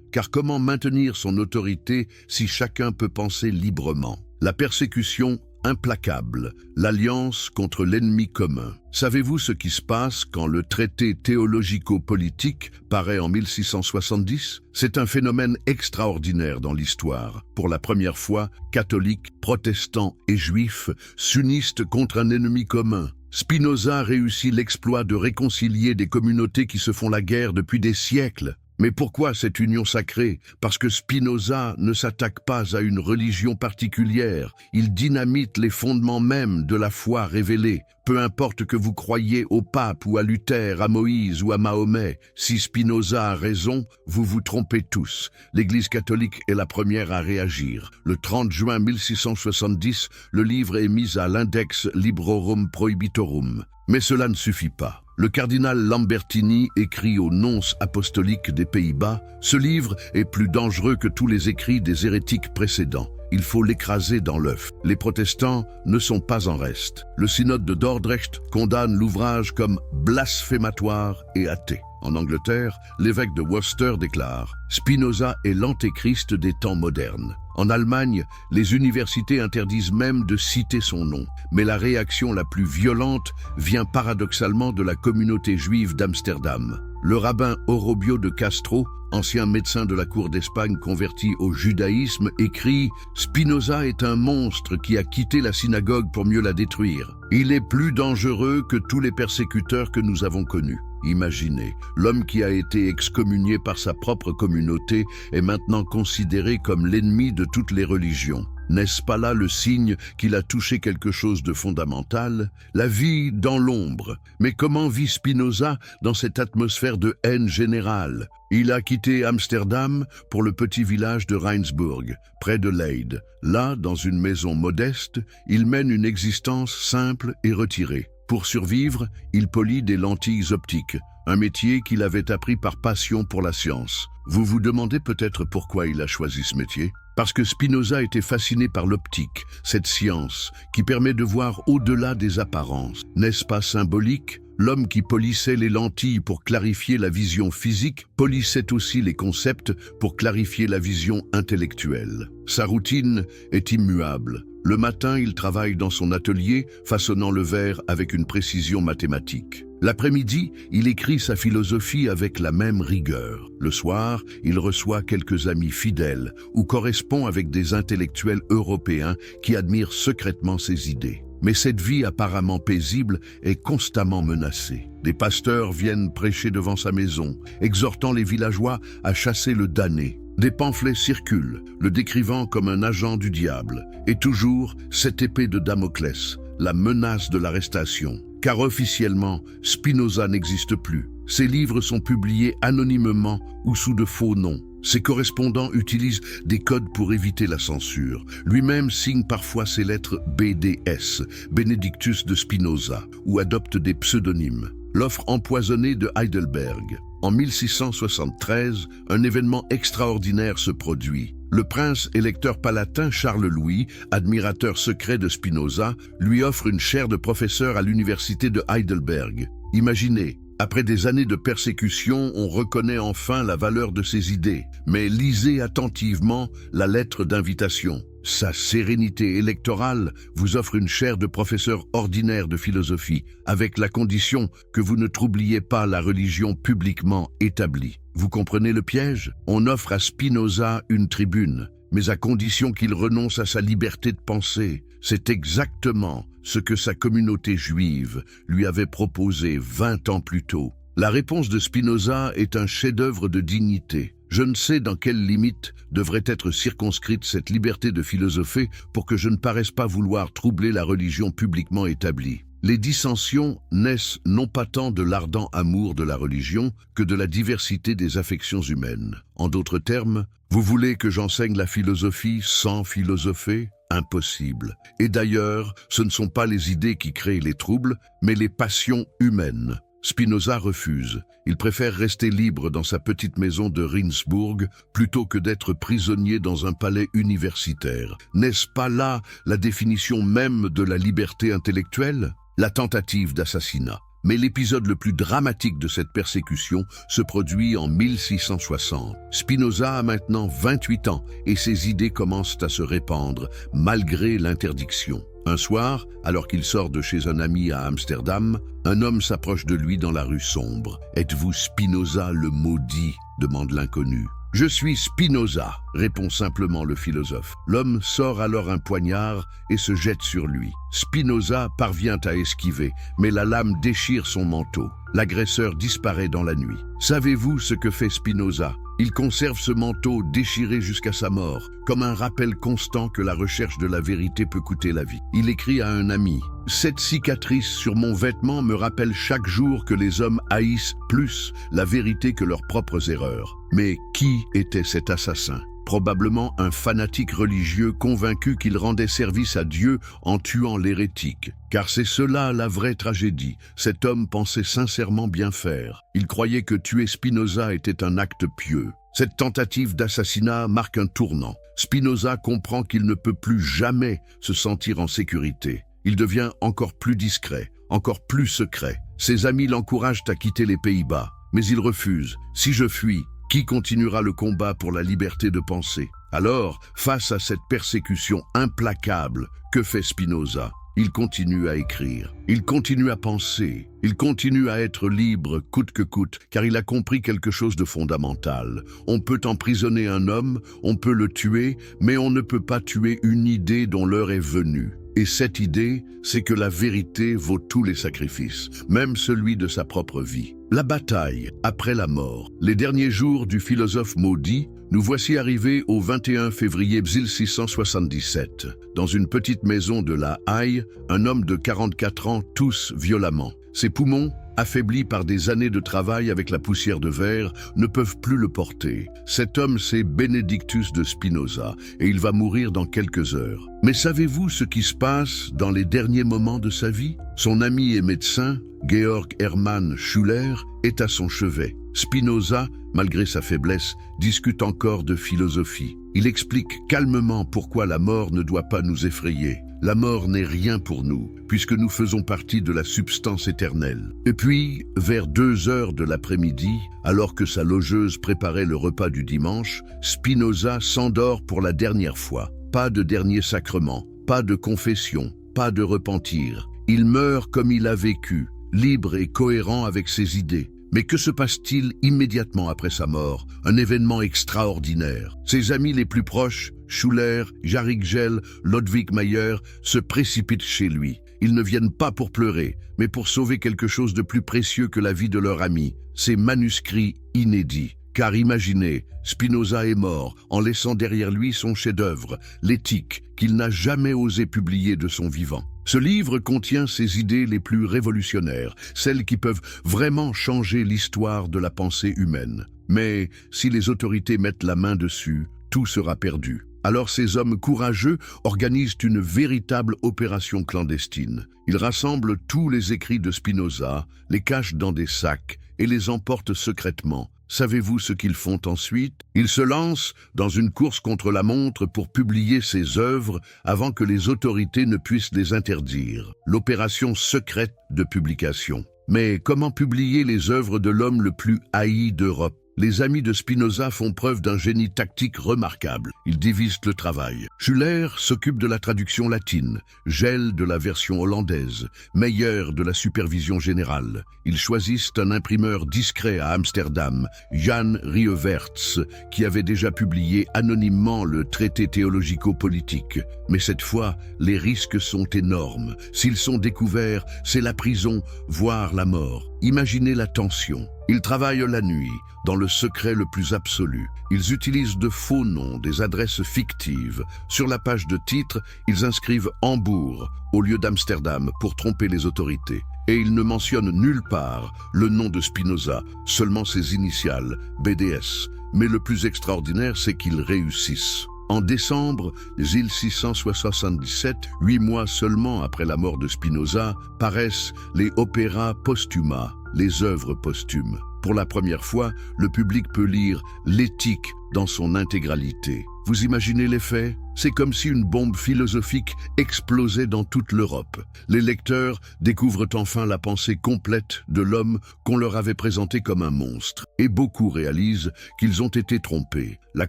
Car comment maintenir son autorité si chacun peut penser librement? La persécution implacable, l'alliance contre l'ennemi commun. Savez-vous ce qui se passe quand le traité théologico-politique paraît en 1670? C'est un phénomène extraordinaire dans l'histoire. Pour la première fois, catholiques, protestants et juifs s'unissent contre un ennemi commun. Spinoza réussit l'exploit de réconcilier des communautés qui se font la guerre depuis des siècles. Mais pourquoi cette union sacrée? Parce que Spinoza ne s'attaque pas à une religion particulière, il dynamite les fondements mêmes de la foi révélée. Peu importe que vous croyiez au pape ou à Luther, à Moïse ou à Mahomet, si Spinoza a raison, vous vous trompez tous. L'Église catholique est la première à réagir. Le 30 juin 1670, le livre est mis à l'Index Librorum Prohibitorum. Mais cela ne suffit pas. Le cardinal Lambertini écrit au nonce apostolique des Pays-Bas « Ce livre est plus dangereux que tous les écrits des hérétiques précédents. Il faut l'écraser dans l'œuf. Les protestants ne sont pas en reste. Le synode de Dordrecht condamne l'ouvrage comme blasphématoire et athée. En Angleterre, l'évêque de Worcester déclare « Spinoza est l'antéchrist des temps modernes ». En Allemagne, les universités interdisent même de citer son nom. Mais la réaction la plus violente vient paradoxalement de la communauté juive d'Amsterdam. Le rabbin Orobio de Castro, ancien médecin de la cour d'Espagne converti au judaïsme, écrit « Spinoza est un monstre qui a quitté la synagogue pour mieux la détruire. Il est plus dangereux que tous les persécuteurs que nous avons connus. » Imaginez, l'homme qui a été excommunié par sa propre communauté est maintenant considéré comme l'ennemi de toutes les religions. N'est-ce pas là le signe qu'il a touché quelque chose de fondamental? La vie dans l'ombre. Mais comment vit Spinoza dans cette atmosphère de haine générale? Il a quitté Amsterdam pour le petit village de Rijnsburg, près de Leyde. Là, dans une maison modeste, il mène une existence simple et retirée. Pour survivre, il polit des lentilles optiques, un métier qu'il avait appris par passion pour la science. Vous vous demandez peut-être pourquoi il a choisi ce métier? Parce que Spinoza était fasciné par l'optique, cette science qui permet de voir au-delà des apparences. N'est-ce pas symbolique? L'homme qui polissait les lentilles pour clarifier la vision physique polissait aussi les concepts pour clarifier la vision intellectuelle. Sa routine est immuable. Le matin, il travaille dans son atelier, façonnant le verre avec une précision mathématique. L'après-midi, il écrit sa philosophie avec la même rigueur. Le soir, il reçoit quelques amis fidèles ou correspond avec des intellectuels européens qui admirent secrètement ses idées. Mais cette vie apparemment paisible est constamment menacée. Des pasteurs viennent prêcher devant sa maison, exhortant les villageois à chasser le damné. Des pamphlets circulent, le décrivant comme un agent du diable. Et toujours, cette épée de Damoclès, la menace de l'arrestation. Car officiellement, Spinoza n'existe plus. Ses livres sont publiés anonymement ou sous de faux noms. Ses correspondants utilisent des codes pour éviter la censure. Lui-même signe parfois ses lettres BDS, Benedictus de Spinoza, ou adopte des pseudonymes. L'offre empoisonnée de Heidelberg. En 1673, un événement extraordinaire se produit. Le prince électeur palatin Charles-Louis, admirateur secret de Spinoza, lui offre une chaire de professeur à l'université de Heidelberg. Imaginez, après des années de persécution, on reconnaît enfin la valeur de ses idées. Mais lisez attentivement la lettre d'invitation. Sa sérénité électorale vous offre une chaire de professeur ordinaire de philosophie, avec la condition que vous ne troubliez pas la religion publiquement établie. Vous comprenez le piège? On offre à Spinoza une tribune, mais à condition qu'il renonce à sa liberté de penser. C'est exactement ce que sa communauté juive lui avait proposé 20 ans plus tôt. La réponse de Spinoza est un chef-d'œuvre de dignité. Je ne sais dans quelles limites devrait être circonscrite cette liberté de philosopher pour que je ne paraisse pas vouloir troubler la religion publiquement établie. Les dissensions naissent non pas tant de l'ardent amour de la religion que de la diversité des affections humaines. En d'autres termes, vous voulez que j'enseigne la philosophie sans philosopher? Impossible. Et d'ailleurs, ce ne sont pas les idées qui créent les troubles, mais les passions humaines. Spinoza refuse. Il préfère rester libre dans sa petite maison de Rijnsburg plutôt que d'être prisonnier dans un palais universitaire. N'est-ce pas là la définition même de la liberté intellectuelle? La tentative d'assassinat. Mais l'épisode le plus dramatique de cette persécution se produit en 1660. Spinoza a maintenant 28 ans et ses idées commencent à se répandre malgré l'interdiction. Un soir, alors qu'il sort de chez un ami à Amsterdam, un homme s'approche de lui dans la rue sombre. « Êtes-vous Spinoza le maudit ?» demande l'inconnu. Je suis Spinoza, répond simplement le philosophe. L'homme sort alors un poignard et se jette sur lui. Spinoza parvient à esquiver, mais la lame déchire son manteau. L'agresseur disparaît dans la nuit. Savez-vous ce que fait Spinoza? Il conserve ce manteau déchiré jusqu'à sa mort, comme un rappel constant que la recherche de la vérité peut coûter la vie. Il écrit à un ami: « Cette cicatrice sur mon vêtement me rappelle chaque jour que les hommes haïssent plus la vérité que leurs propres erreurs. » Mais qui était cet assassin? Probablement un fanatique religieux convaincu qu'il rendait service à Dieu en tuant l'hérétique. Car c'est cela la vraie tragédie. Cet homme pensait sincèrement bien faire. Il croyait que tuer Spinoza était un acte pieux. Cette tentative d'assassinat marque un tournant. Spinoza comprend qu'il ne peut plus jamais se sentir en sécurité. Il devient encore plus discret, encore plus secret. Ses amis l'encouragent à quitter les Pays-Bas, mais il refuse. « Si je fuis, qui continuera le combat pour la liberté de penser ?» Alors, face à cette persécution implacable, que fait Spinoza? Il continue à écrire, il continue à penser, il continue à être libre coûte que coûte, car il a compris quelque chose de fondamental. On peut emprisonner un homme, on peut le tuer, mais on ne peut pas tuer une idée dont l'heure est venue. Et cette idée, c'est que la vérité vaut tous les sacrifices, même celui de sa propre vie. La bataille après la mort. Les derniers jours du philosophe maudit, nous voici arrivés au 21 février 1677. Dans une petite maison de La Haye, un homme de 44 ans tousse violemment. Ses poumons, affaiblis par des années de travail avec la poussière de verre, ne peuvent plus le porter. Cet homme, c'est Benedictus de Spinoza, et il va mourir dans quelques heures. Mais savez-vous ce qui se passe dans les derniers moments de sa vie? Son ami et médecin, Georg Hermann Schuller, est à son chevet. Spinoza, malgré sa faiblesse, discute encore de philosophie. Il explique calmement pourquoi la mort ne doit pas nous effrayer. La mort n'est rien pour nous, puisque nous faisons partie de la substance éternelle. Et puis, vers 2 heures de l'après-midi, alors que sa logeuse préparait le repas du dimanche, Spinoza s'endort pour la dernière fois. Pas de dernier sacrement, pas de confession, pas de repentir. Il meurt comme il a vécu, libre et cohérent avec ses idées. Mais que se passe-t-il immédiatement après sa mort? Un événement extraordinaire. Ses amis les plus proches, Schuller, Jarrigel, Ludwig Mayer, se précipitent chez lui. Ils ne viennent pas pour pleurer, mais pour sauver quelque chose de plus précieux que la vie de leur ami, ses manuscrits inédits. Car imaginez, Spinoza est mort en laissant derrière lui son chef-d'œuvre, l'Éthique, qu'il n'a jamais osé publier de son vivant. Ce livre contient ses idées les plus révolutionnaires, celles qui peuvent vraiment changer l'histoire de la pensée humaine. Mais si les autorités mettent la main dessus, tout sera perdu. Alors ces hommes courageux organisent une véritable opération clandestine. Ils rassemblent tous les écrits de Spinoza, les cachent dans des sacs et les emportent secrètement. Savez-vous ce qu'ils font ensuite? Ils se lancent dans une course contre la montre pour publier ses œuvres avant que les autorités ne puissent les interdire. L'opération secrète de publication. Mais comment publier les œuvres de l'homme le plus haï d'Europe? Les amis de Spinoza font preuve d'un génie tactique remarquable. Ils divisent le travail. Schuller s'occupe de la traduction latine, Gell de la version hollandaise, Meyer de la supervision générale. Ils choisissent un imprimeur discret à Amsterdam, Jan Rieverts, qui avait déjà publié anonymement le traité théologico-politique. Mais cette fois, les risques sont énormes. S'ils sont découverts, c'est la prison, voire la mort. Imaginez la tension. Ils travaillent la nuit, dans le secret le plus absolu. Ils utilisent de faux noms, des adresses fictives. Sur la page de titre, ils inscrivent Hambourg au lieu d'Amsterdam pour tromper les autorités. Et ils ne mentionnent nulle part le nom de Spinoza, seulement ses initiales, BDS. Mais le plus extraordinaire, c'est qu'ils réussissent. En décembre 1677, 8 mois seulement après la mort de Spinoza, paraissent les Opera Postuma, les œuvres posthumes. Pour la première fois, le public peut lire l'Éthique dans son intégralité. Vous imaginez l'effet? C'est comme si une bombe philosophique explosait dans toute l'Europe. Les lecteurs découvrent enfin la pensée complète de l'homme qu'on leur avait présenté comme un monstre. Et beaucoup réalisent qu'ils ont été trompés. La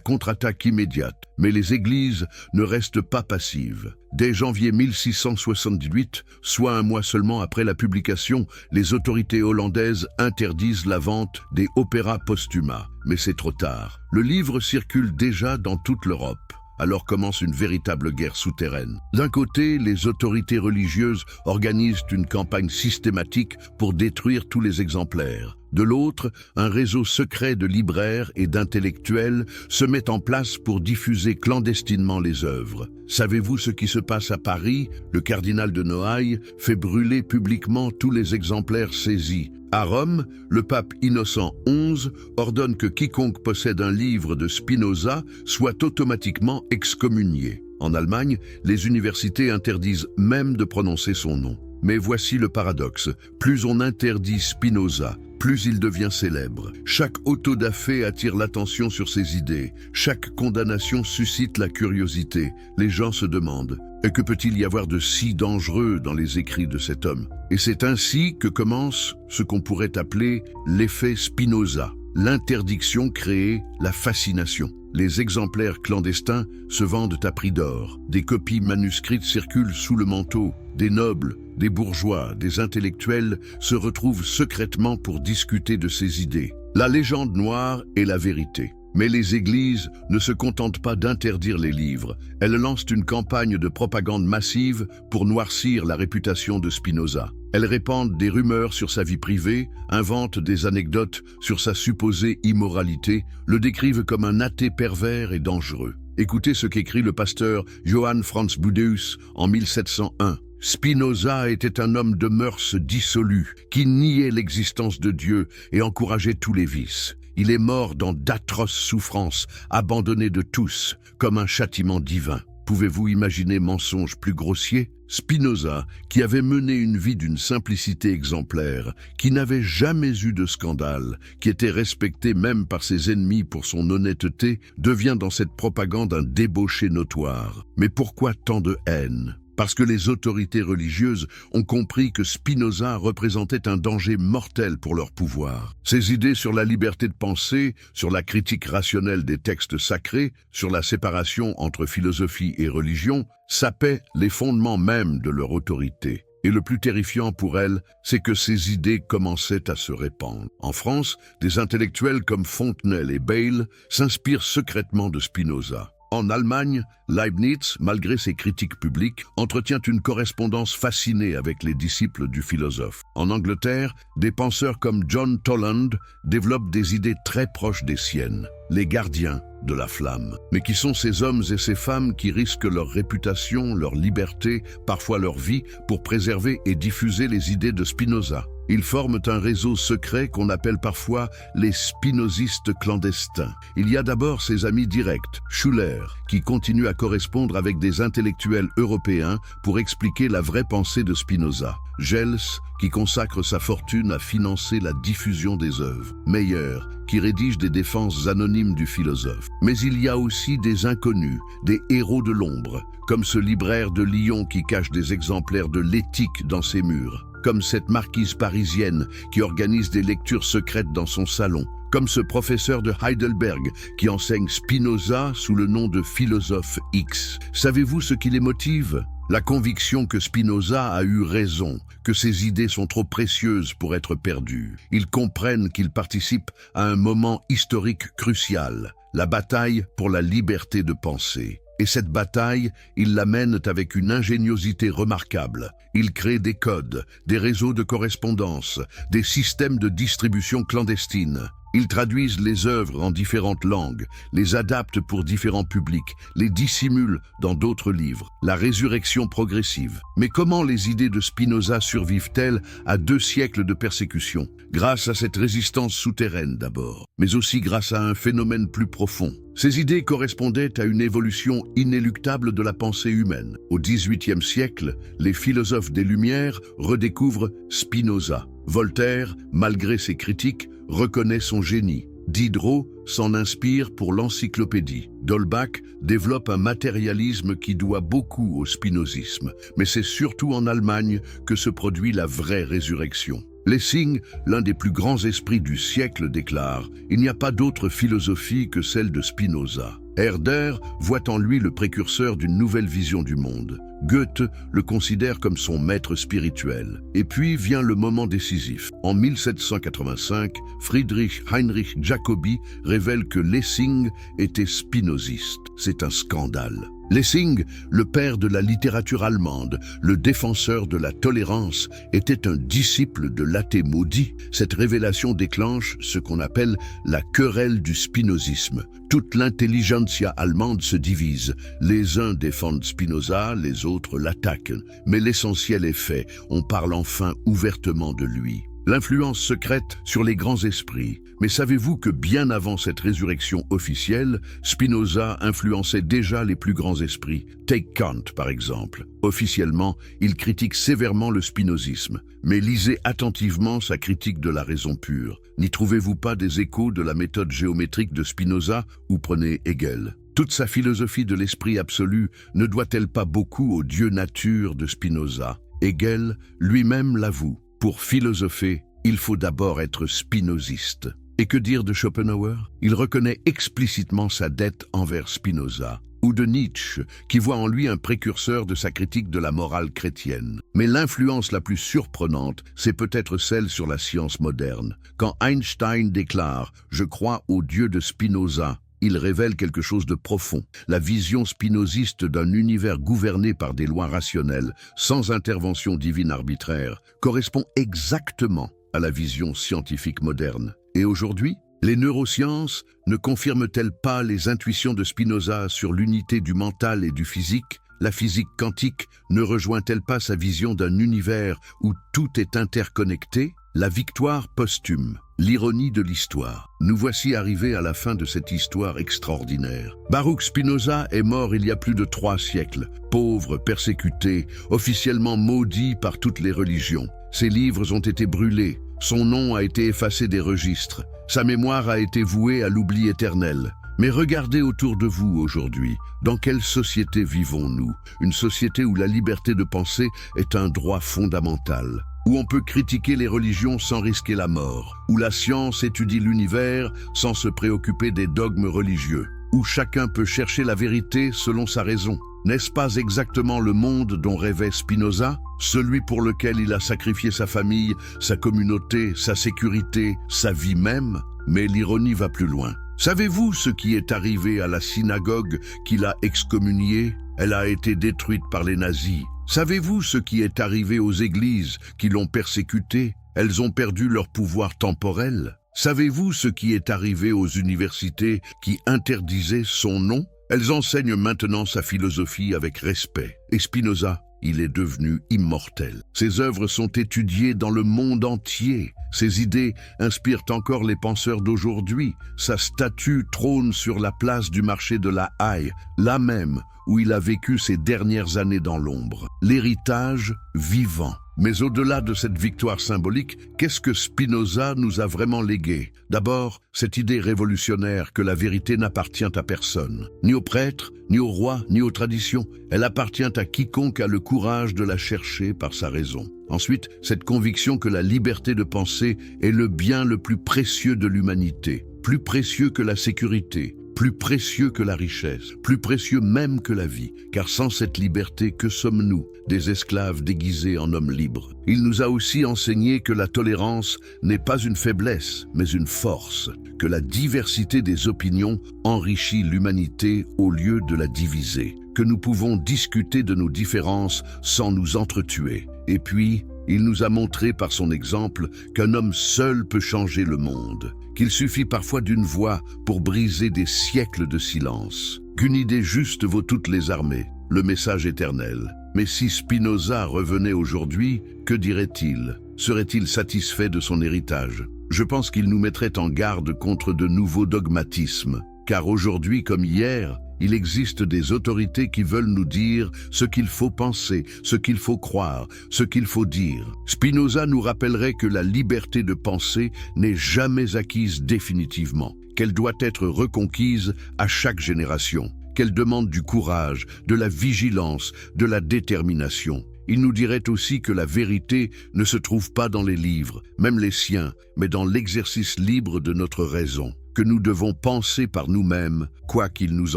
contre-attaque immédiate. Mais les églises ne restent pas passives. Dès janvier 1678, soit un mois seulement après la publication, les autorités hollandaises interdisent la vente des Opera Postuma. mais c'est trop tard. Le livre circule déjà dans toute l'Europe. Alors commence une véritable guerre souterraine. D'un côté, les autorités religieuses organisent une campagne systématique pour détruire tous les exemplaires. De l'autre, un réseau secret de libraires et d'intellectuels se met en place pour diffuser clandestinement les œuvres. Savez-vous ce qui se passe à Paris? Le cardinal de Noailles fait brûler publiquement tous les exemplaires saisis. À Rome, le pape Innocent XI ordonne que quiconque possède un livre de Spinoza soit automatiquement excommunié. En Allemagne, les universités interdisent même de prononcer son nom. Mais voici le paradoxe. Plus on interdit Spinoza, plus il devient célèbre. Chaque autodafé attire l'attention sur ses idées. Chaque condamnation suscite la curiosité. Les gens se demandent « Que peut-il y avoir de si dangereux dans les écrits de cet homme ?» Et c'est ainsi que commence ce qu'on pourrait appeler l'effet Spinoza. L'interdiction crée la fascination. Les exemplaires clandestins se vendent à prix d'or. Des copies manuscrites circulent sous le manteau. Des nobles, des bourgeois, des intellectuels se retrouvent secrètement pour discuter de ces idées. La légende noire est la vérité. Mais les églises ne se contentent pas d'interdire les livres. Elles lancent une campagne de propagande massive pour noircir la réputation de Spinoza. Elles répandent des rumeurs sur sa vie privée, inventent des anecdotes sur sa supposée immoralité, le décrivent comme un athée pervers et dangereux. Écoutez ce qu'écrit le pasteur Johann Franz Budeus en 1701. Spinoza était un homme de mœurs dissolues, qui niait l'existence de Dieu et encourageait tous les vices. Il est mort dans d'atroces souffrances, abandonné de tous, comme un châtiment divin. Pouvez-vous imaginer mensonge plus grossier? Spinoza, qui avait mené une vie d'une simplicité exemplaire, qui n'avait jamais eu de scandale, qui était respecté même par ses ennemis pour son honnêteté, devient dans cette propagande un débauché notoire. Mais pourquoi tant de haine? Parce que les autorités religieuses ont compris que Spinoza représentait un danger mortel pour leur pouvoir. Ses idées sur la liberté de penser, sur la critique rationnelle des textes sacrés, sur la séparation entre philosophie et religion, sapaient les fondements mêmes de leur autorité. Et le plus terrifiant pour elle, c'est que ces idées commençaient à se répandre. En France, des intellectuels comme Fontenelle et Bayle s'inspirent secrètement de Spinoza. En Allemagne, Leibniz, malgré ses critiques publiques, entretient une correspondance fascinée avec les disciples du philosophe. En Angleterre, des penseurs comme John Toland développent des idées très proches des siennes, les gardiens de la flamme. Mais qui sont ces hommes et ces femmes qui risquent leur réputation, leur liberté, parfois leur vie, pour préserver et diffuser les idées de Spinoza? Ils forment un réseau secret qu'on appelle parfois les spinozistes clandestins. Il y a d'abord ses amis directs, Schuller, qui continue à correspondre avec des intellectuels européens pour expliquer la vraie pensée de Spinoza. Gels, qui consacre sa fortune à financer la diffusion des œuvres. Meyer, qui rédige des défenses anonymes du philosophe. Mais il y a aussi des inconnus, des héros de l'ombre, comme ce libraire de Lyon qui cache des exemplaires de l'Éthique dans ses murs, comme cette marquise parisienne qui organise des lectures secrètes dans son salon, comme ce professeur de Heidelberg qui enseigne Spinoza sous le nom de philosophe X. Savez-vous ce qui les motive? La conviction que Spinoza a eu raison, que ses idées sont trop précieuses pour être perdues. Ils comprennent qu'ils participent à un moment historique crucial, la bataille pour la liberté de penser. Et cette bataille, ils la mènent avec une ingéniosité remarquable. Ils créent des codes, des réseaux de correspondance, des systèmes de distribution clandestine. Ils traduisent les œuvres en différentes langues, les adaptent pour différents publics, les dissimulent dans d'autres livres. La résurrection progressive. Mais comment les idées de Spinoza survivent-elles à 2 siècles de persécution? Grâce à cette résistance souterraine d'abord, mais aussi grâce à un phénomène plus profond. Ces idées correspondaient à une évolution inéluctable de la pensée humaine. Au XVIIIe siècle, les philosophes des Lumières redécouvrent Spinoza. Voltaire, malgré ses critiques, reconnaît son génie. Diderot s'en inspire pour l'encyclopédie. D'Holbach développe un matérialisme qui doit beaucoup au spinozisme. Mais c'est surtout en Allemagne que se produit la vraie résurrection. Lessing, l'un des plus grands esprits du siècle, déclare « Il n'y a pas d'autre philosophie que celle de Spinoza ». Herder voit en lui le précurseur d'une nouvelle vision du monde. Goethe le considère comme son maître spirituel. Et puis vient le moment décisif. En 1785, Friedrich Heinrich Jacobi révèle que Lessing était spinoziste. C'est un scandale. Lessing, le père de la littérature allemande, le défenseur de la tolérance, était un disciple de l'athée maudit. Cette révélation déclenche ce qu'on appelle la querelle du spinozisme. Toute l'intelligentsia allemande se divise. Les uns défendent Spinoza, les autres l'attaquent. Mais l'essentiel est fait, on parle enfin ouvertement de lui. L'influence secrète sur les grands esprits. Mais savez-vous que bien avant cette résurrection officielle, Spinoza influençait déjà les plus grands esprits? Take Kant, par exemple. Officiellement, il critique sévèrement le spinozisme. Mais lisez attentivement sa critique de la raison pure. N'y trouvez-vous pas des échos de la méthode géométrique de Spinoza ou prenez Hegel? Toute sa philosophie de l'esprit absolu ne doit-elle pas beaucoup au Dieu nature de Spinoza? Hegel lui-même l'avoue. Pour philosopher, il faut d'abord être spinoziste. Et que dire de Schopenhauer? Il reconnaît explicitement sa dette envers Spinoza. Ou de Nietzsche, qui voit en lui un précurseur de sa critique de la morale chrétienne. Mais l'influence la plus surprenante, c'est peut-être celle sur la science moderne. Quand Einstein déclare « Je crois au Dieu de Spinoza », il révèle quelque chose de profond. La vision spinoziste d'un univers gouverné par des lois rationnelles, sans intervention divine arbitraire, correspond exactement à la vision scientifique moderne. Et aujourd'hui, les neurosciences ne confirment-elles pas les intuitions de Spinoza sur l'unité du mental et du physique? La physique quantique ne rejoint-elle pas sa vision d'un univers où tout est interconnecté? La victoire posthume, l'ironie de l'histoire. Nous voici arrivés à la fin de cette histoire extraordinaire. Baruch Spinoza est mort il y a plus de 3 siècles, pauvre, persécuté, officiellement maudit par toutes les religions. Ses livres ont été brûlés, son nom a été effacé des registres, sa mémoire a été vouée à l'oubli éternel. Mais regardez autour de vous aujourd'hui. Dans quelle société vivons-nous? Une société où la liberté de penser est un droit fondamental, où on peut critiquer les religions sans risquer la mort, où la science étudie l'univers sans se préoccuper des dogmes religieux, où chacun peut chercher la vérité selon sa raison. N'est-ce pas exactement le monde dont rêvait Spinoza? Celui pour lequel il a sacrifié sa famille, sa communauté, sa sécurité, sa vie même? Mais l'ironie va plus loin. Savez-vous ce qui est arrivé à la synagogue qu'il a excommuniée? Elle a été détruite par les nazis. Savez-vous ce qui est arrivé aux églises qui l'ont persécutée? Elles ont perdu leur pouvoir temporel. Savez-vous ce qui est arrivé aux universités qui interdisaient son nom? Elles enseignent maintenant sa philosophie avec respect. Et Spinoza, il est devenu immortel. Ses œuvres sont étudiées dans le monde entier. Ses idées inspirent encore les penseurs d'aujourd'hui. Sa statue trône sur la place du marché de la Haye, là même où il a vécu ses dernières années dans l'ombre. L'héritage vivant. Mais au-delà de cette victoire symbolique, qu'est-ce que Spinoza nous a vraiment légué? D'abord, cette idée révolutionnaire que la vérité n'appartient à personne, ni aux prêtres, ni aux rois, ni aux traditions. Elle appartient à quiconque a le courage de la chercher par sa raison. Ensuite, cette conviction que la liberté de penser est le bien le plus précieux de l'humanité, plus précieux que la sécurité, plus précieux que la richesse, plus précieux même que la vie, car sans cette liberté, que sommes-nous? Des esclaves déguisés en hommes libres. Il nous a aussi enseigné que la tolérance n'est pas une faiblesse, mais une force, que la diversité des opinions enrichit l'humanité au lieu de la diviser, que nous pouvons discuter de nos différences sans nous entretuer. Et puis, il nous a montré par son exemple qu'un homme seul peut changer le monde, qu'il suffit parfois d'une voix pour briser des siècles de silence, qu'une idée juste vaut toutes les armées, le message éternel. Mais si Spinoza revenait aujourd'hui, que dirait-il? Serait-il satisfait de son héritage? Je pense qu'il nous mettrait en garde contre de nouveaux dogmatismes, car aujourd'hui comme hier, il existe des autorités qui veulent nous dire ce qu'il faut penser, ce qu'il faut croire, ce qu'il faut dire. Spinoza nous rappellerait que la liberté de penser n'est jamais acquise définitivement, qu'elle doit être reconquise à chaque génération, qu'elle demande du courage, de la vigilance, de la détermination. Il nous dirait aussi que la vérité ne se trouve pas dans les livres, même les siens, mais dans l'exercice libre de notre raison, que nous devons penser par nous-mêmes, quoi qu'il nous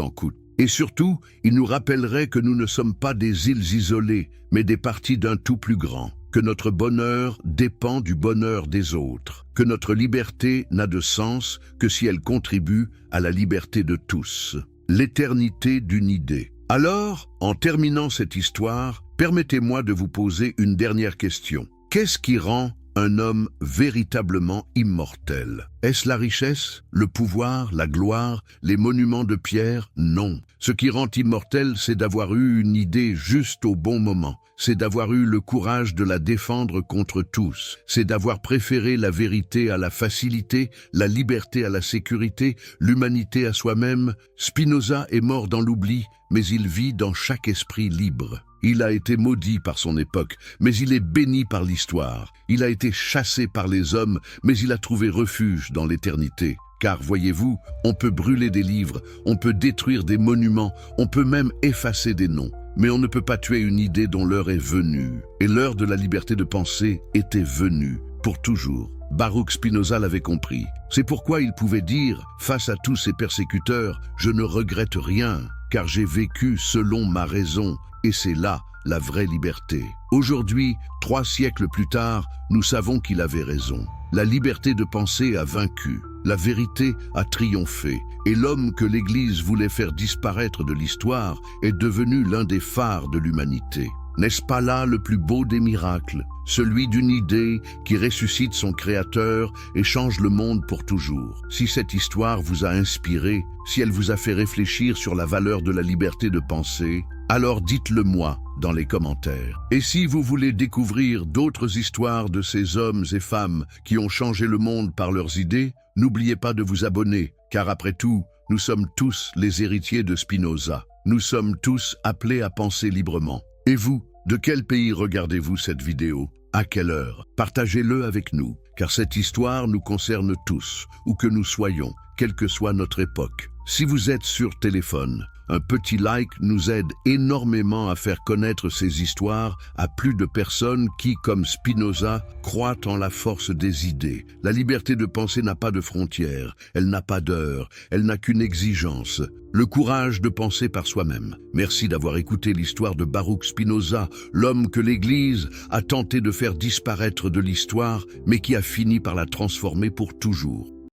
en coûte. Et surtout, il nous rappellerait que nous ne sommes pas des îles isolées, mais des parties d'un tout plus grand, que notre bonheur dépend du bonheur des autres, que notre liberté n'a de sens que si elle contribue à la liberté de tous. L'éternité d'une idée. Alors, en terminant cette histoire, permettez-moi de vous poser une dernière question. Qu'est-ce qui rend un homme véritablement immortel? Est-ce la richesse, le pouvoir, la gloire, les monuments de pierre? Non. Ce qui rend immortel, c'est d'avoir eu une idée juste au bon moment. C'est d'avoir eu le courage de la défendre contre tous. C'est d'avoir préféré la vérité à la facilité, la liberté à la sécurité, l'humanité à soi-même. Spinoza est mort dans l'oubli, mais il vit dans chaque esprit libre. Il a été maudit par son époque, mais il est béni par l'histoire. Il a été chassé par les hommes, mais il a trouvé refuge dans l'éternité. Car, voyez-vous, on peut brûler des livres, on peut détruire des monuments, on peut même effacer des noms. Mais on ne peut pas tuer une idée dont l'heure est venue. Et l'heure de la liberté de penser était venue, pour toujours. Baruch Spinoza l'avait compris. C'est pourquoi il pouvait dire, face à tous ses persécuteurs, « Je ne regrette rien, car j'ai vécu selon ma raison, et c'est là la vraie liberté. » Aujourd'hui, 3 siècles plus tard, nous savons qu'il avait raison. La liberté de penser a vaincu, la vérité a triomphé, et l'homme que l'Église voulait faire disparaître de l'histoire est devenu l'un des phares de l'humanité. N'est-ce pas là le plus beau des miracles, celui d'une idée qui ressuscite son créateur et change le monde pour toujours? Si cette histoire vous a inspiré, si elle vous a fait réfléchir sur la valeur de la liberté de penser, alors dites-le moi dans les commentaires. Et si vous voulez découvrir d'autres histoires de ces hommes et femmes qui ont changé le monde par leurs idées, n'oubliez pas de vous abonner, car après tout, nous sommes tous les héritiers de Spinoza. Nous sommes tous appelés à penser librement. Et vous, de quel pays regardez-vous cette vidéo? À quelle heure? Partagez-le avec nous, car cette histoire nous concerne tous, où que nous soyons, quelle que soit notre époque. Si vous êtes sur téléphone, un petit like nous aide énormément à faire connaître ces histoires à plus de personnes qui, comme Spinoza, croient en la force des idées. La liberté de penser n'a pas de frontières, elle n'a pas d'heure, elle n'a qu'une exigence, le courage de penser par soi-même. Merci d'avoir écouté l'histoire de Baruch Spinoza, l'homme que l'Église a tenté de faire disparaître de l'histoire, mais qui a fini par la transformer pour toujours.